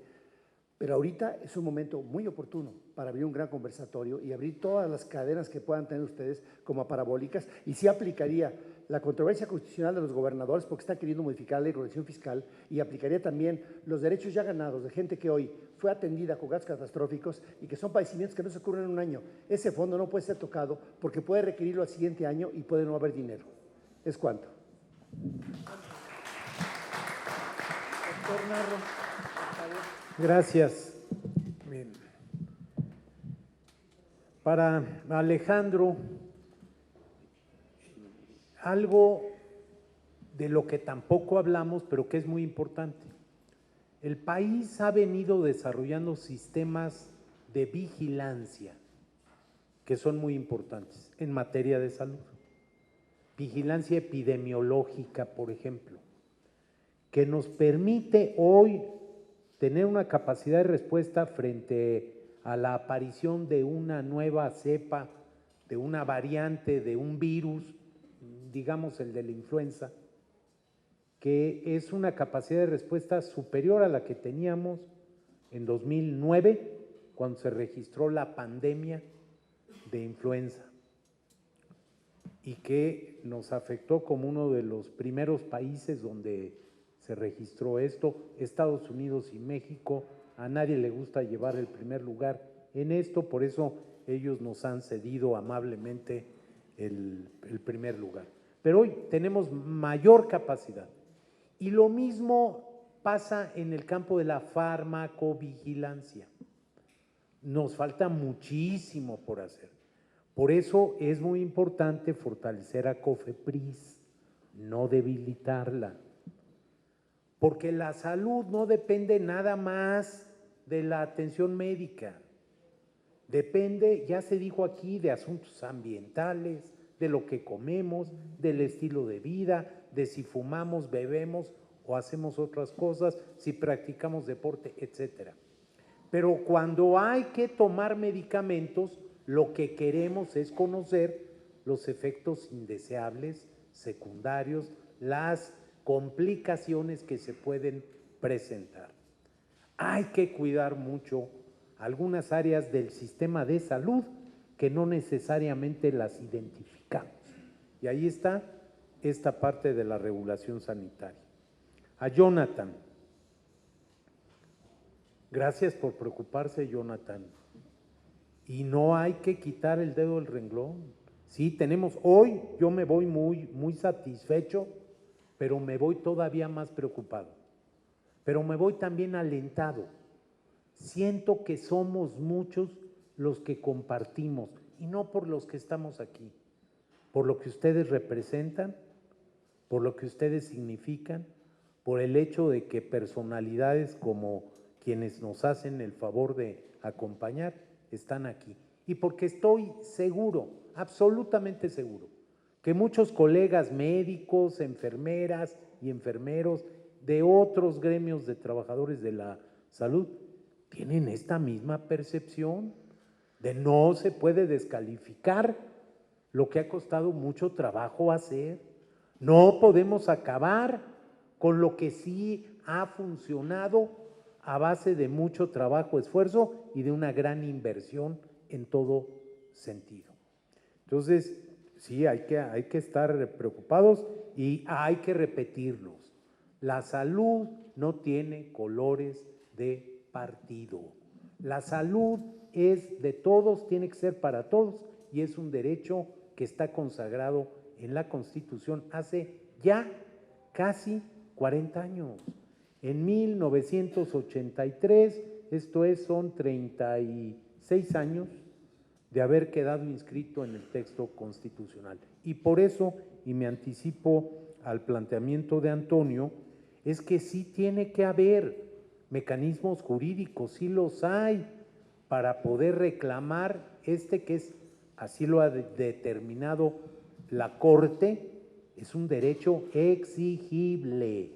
Pero ahorita es un momento muy oportuno para abrir un gran conversatorio y abrir todas las cadenas que puedan tener ustedes como parabólicas, y sí aplicaría la controversia constitucional de los gobernadores porque están queriendo modificar la ley de corrección fiscal, y aplicaría también los derechos ya ganados de gente que hoy fue atendida con gastos catastróficos y que son padecimientos que no se cubren en un año. Ese fondo no puede ser tocado porque puede requerirlo al siguiente año y puede no haber dinero. ¿Es cuánto? Doctor Narro, por favor. Gracias. Bien. Para Alejandro, algo de lo que tampoco hablamos, pero que es muy importante. El país ha venido desarrollando sistemas de vigilancia que son muy importantes en materia de salud. Vigilancia epidemiológica, por ejemplo, que nos permite hoy tener una capacidad de respuesta frente a la aparición de una nueva cepa, de una variante, de un virus, digamos el de la influenza, que es una capacidad de respuesta superior a la que teníamos en 2009, cuando se registró la pandemia de influenza, y que nos afectó como uno de los primeros países donde se registró esto. Estados Unidos y México, a nadie le gusta llevar el primer lugar en esto, por eso ellos nos han cedido amablemente el primer lugar. Pero hoy tenemos mayor capacidad. Y lo mismo pasa en el campo de la farmacovigilancia. Nos falta muchísimo por hacer. Por eso es muy importante fortalecer a COFEPRIS, no debilitarla. Porque la salud no depende nada más de la atención médica. Depende, ya se dijo aquí, de asuntos ambientales, de lo que comemos, del estilo de vida, de si fumamos, bebemos o hacemos otras cosas, si practicamos deporte, etc. Pero cuando hay que tomar medicamentos, lo que queremos es conocer los efectos indeseables, secundarios, las complicaciones que se pueden presentar. Hay que cuidar mucho algunas áreas del sistema de salud que no necesariamente las identificamos. Y ahí está esta parte de la regulación sanitaria. A Jonathan. Gracias por preocuparse, Jonathan. Y no hay que quitar el dedo del renglón. Sí, tenemos, hoy yo me voy muy satisfecho, pero me voy todavía más preocupado. Pero me voy también alentado. Siento que somos muchos los que compartimos, y no por los que estamos aquí, por lo que ustedes representan, por lo que ustedes significan, por el hecho de que personalidades como quienes nos hacen el favor de acompañar están aquí. Y porque estoy seguro, absolutamente seguro, que muchos colegas médicos, enfermeras y enfermeros de otros gremios de trabajadores de la salud tienen esta misma percepción de no se puede descalificar lo que ha costado mucho trabajo hacer. No podemos acabar con lo que sí ha funcionado a base de mucho trabajo, esfuerzo y de una gran inversión en todo sentido. Entonces, sí, hay que estar preocupados y hay que repetirlos. La salud no tiene colores de partido. La salud es de todos, tiene que ser para todos y es un derecho que está consagrado en la Constitución hace ya casi 40 años. En 1983, esto es, son 36 años de haber quedado inscrito en el texto constitucional. Y por eso, y me anticipo al planteamiento de Antonio, es que sí tiene que haber mecanismos jurídicos, sí los hay, para poder reclamar que es, así lo ha determinado la Corte, es un derecho exigible.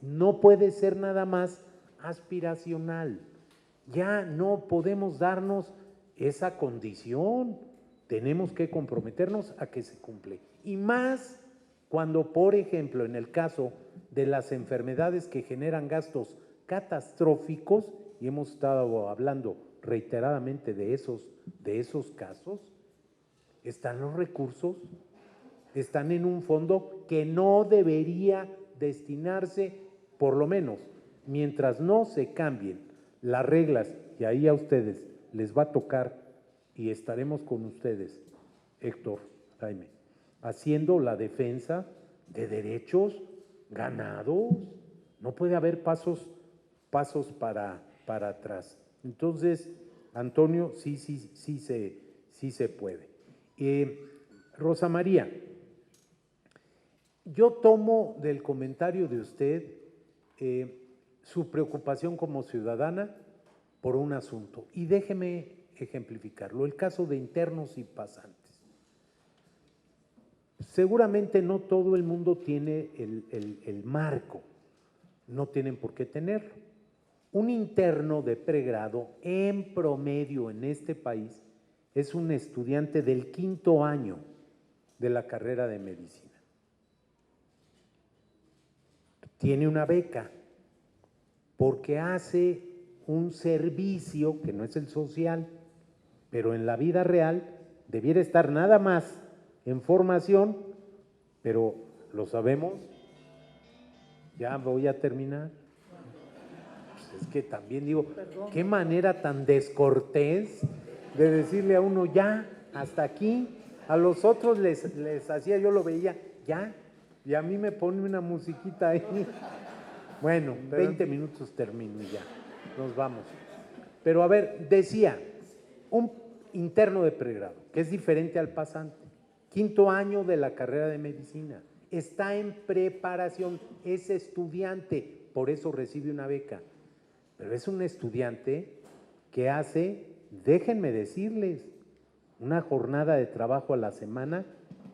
No puede ser nada más aspiracional. Ya no podemos darnos esa condición. Tenemos que comprometernos a que se cumple. Y más cuando, por ejemplo, en el caso de las enfermedades que generan gastos catastróficos, y hemos estado hablando reiteradamente de esos casos, están los recursos, están en un fondo que no debería destinarse, por lo menos, mientras no se cambien las reglas, y ahí a ustedes les va a tocar, y estaremos con ustedes, Héctor, Jaime, haciendo la defensa de derechos ganados. No puede haber pasos para atrás. Entonces, Antonio, sí se puede. Rosa María, yo tomo del comentario de usted su preocupación como ciudadana por un asunto, y déjeme ejemplificarlo, el caso de internos y pasantes. Seguramente no todo el mundo tiene el marco, no tienen por qué tenerlo. Un interno de pregrado en promedio en este país es un estudiante del 5º año de la carrera de medicina. Tiene una beca porque hace un servicio que no es el social, pero en la vida real debiera estar nada más en formación, pero lo sabemos. Ya voy a terminar. Pues es que también digo, qué manera tan descortés de decirle a uno ya, hasta aquí. A los otros les hacía, yo lo veía, ya, y a mí me pone una musiquita ahí. Bueno, 20 minutos termino y ya, nos vamos. Pero a ver, decía, un interno de pregrado, que es diferente al pasante, 5º año de la carrera de medicina, está en preparación, es estudiante, por eso recibe una beca. Pero es un estudiante que hace, déjenme decirles, una jornada de trabajo a la semana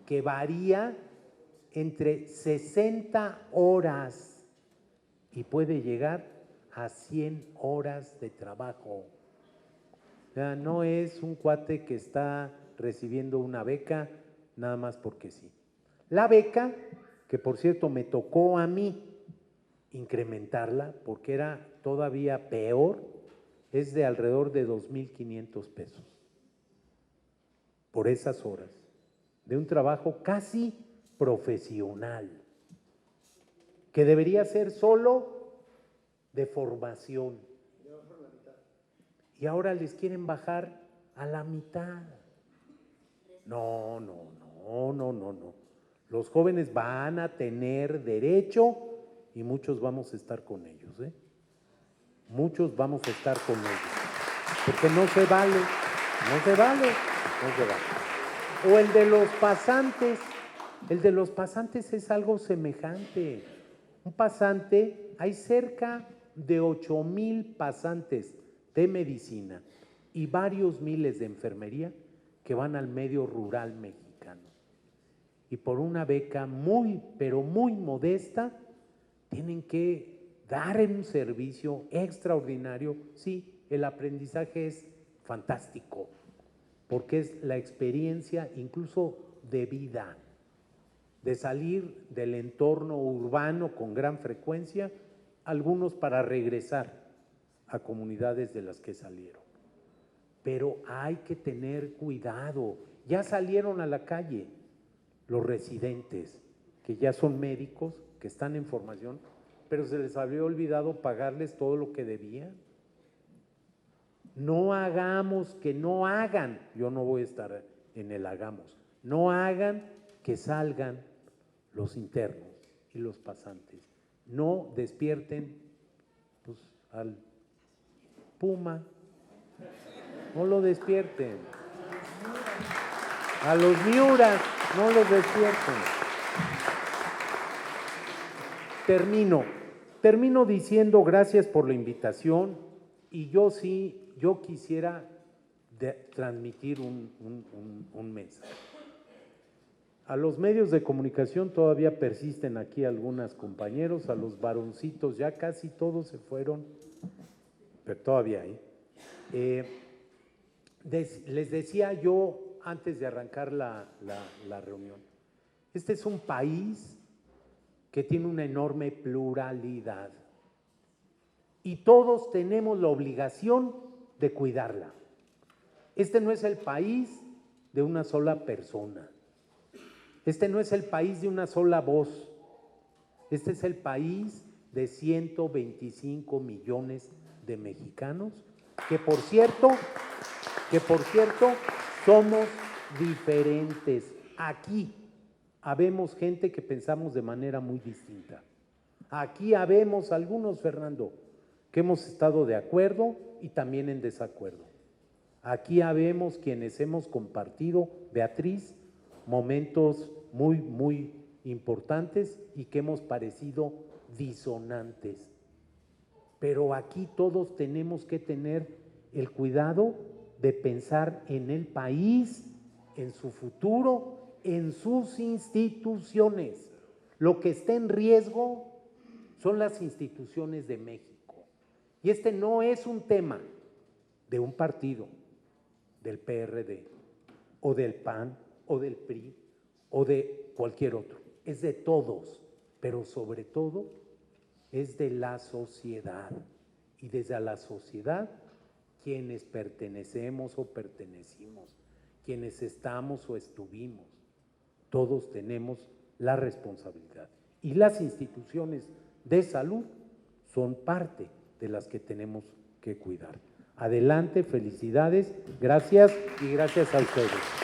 que varía entre 60 horas y puede llegar a 100 horas de trabajo. O sea, no es un cuate que está recibiendo una beca nada más porque sí. La beca, que por cierto me tocó a mí incrementarla porque era todavía peor, es de alrededor de 2,500 pesos por esas horas, de un trabajo casi profesional, que debería ser solo de formación. Y ahora les quieren bajar a la mitad. No. Los jóvenes van a tener derecho y muchos vamos a estar con ellos, ¿eh? Muchos vamos a estar con ellos. Porque no se vale. O el de los pasantes es algo semejante. Un pasante, hay cerca de 8,000 pasantes de medicina y varios miles de enfermería que van al medio rural mexicano. Y por una beca muy, pero muy modesta, tienen que dar un servicio extraordinario. Sí, el aprendizaje es fantástico, porque es la experiencia incluso de vida, de salir del entorno urbano con gran frecuencia, algunos para regresar a comunidades de las que salieron. Pero hay que tener cuidado. Ya salieron a la calle los residentes, que ya son médicos, que están en formación, pero se les había olvidado pagarles todo lo que debían. No hagamos que no hagan, yo no voy a estar en el hagamos, no hagan que salgan los internos y los pasantes. No despierten pues, al puma, no lo despierten. A los miuras, no los despierten. Termino diciendo gracias por la invitación y yo quisiera transmitir un mensaje. A los medios de comunicación todavía persisten aquí algunos compañeros, a los varoncitos ya casi todos se fueron, pero todavía hay. Les decía yo antes de arrancar la reunión, este es un país que tiene una enorme pluralidad y todos tenemos la obligación de cuidarla. Este no es el país de una sola persona. Este no es el país de una sola voz. Este es el país de 125 millones de mexicanos que por cierto somos diferentes. Aquí habemos gente que pensamos de manera muy distinta. Aquí habemos algunos, Fernando, que hemos estado de acuerdo y también en desacuerdo. Aquí habemos quienes hemos compartido, Beatriz, momentos muy, muy importantes y que hemos parecido disonantes. Pero aquí todos tenemos que tener el cuidado de pensar en el país, en su futuro, en sus instituciones. Lo que está en riesgo son las instituciones de México. Y este no es un tema de un partido, del PRD, o del PAN, o del PRI, o de cualquier otro. Es de todos, pero sobre todo es de la sociedad. Y desde la sociedad, quienes pertenecemos o pertenecimos, quienes estamos o estuvimos, todos tenemos la responsabilidad. Y las instituciones de salud son parte de las que tenemos que cuidar. Adelante, felicidades, gracias y gracias a ustedes.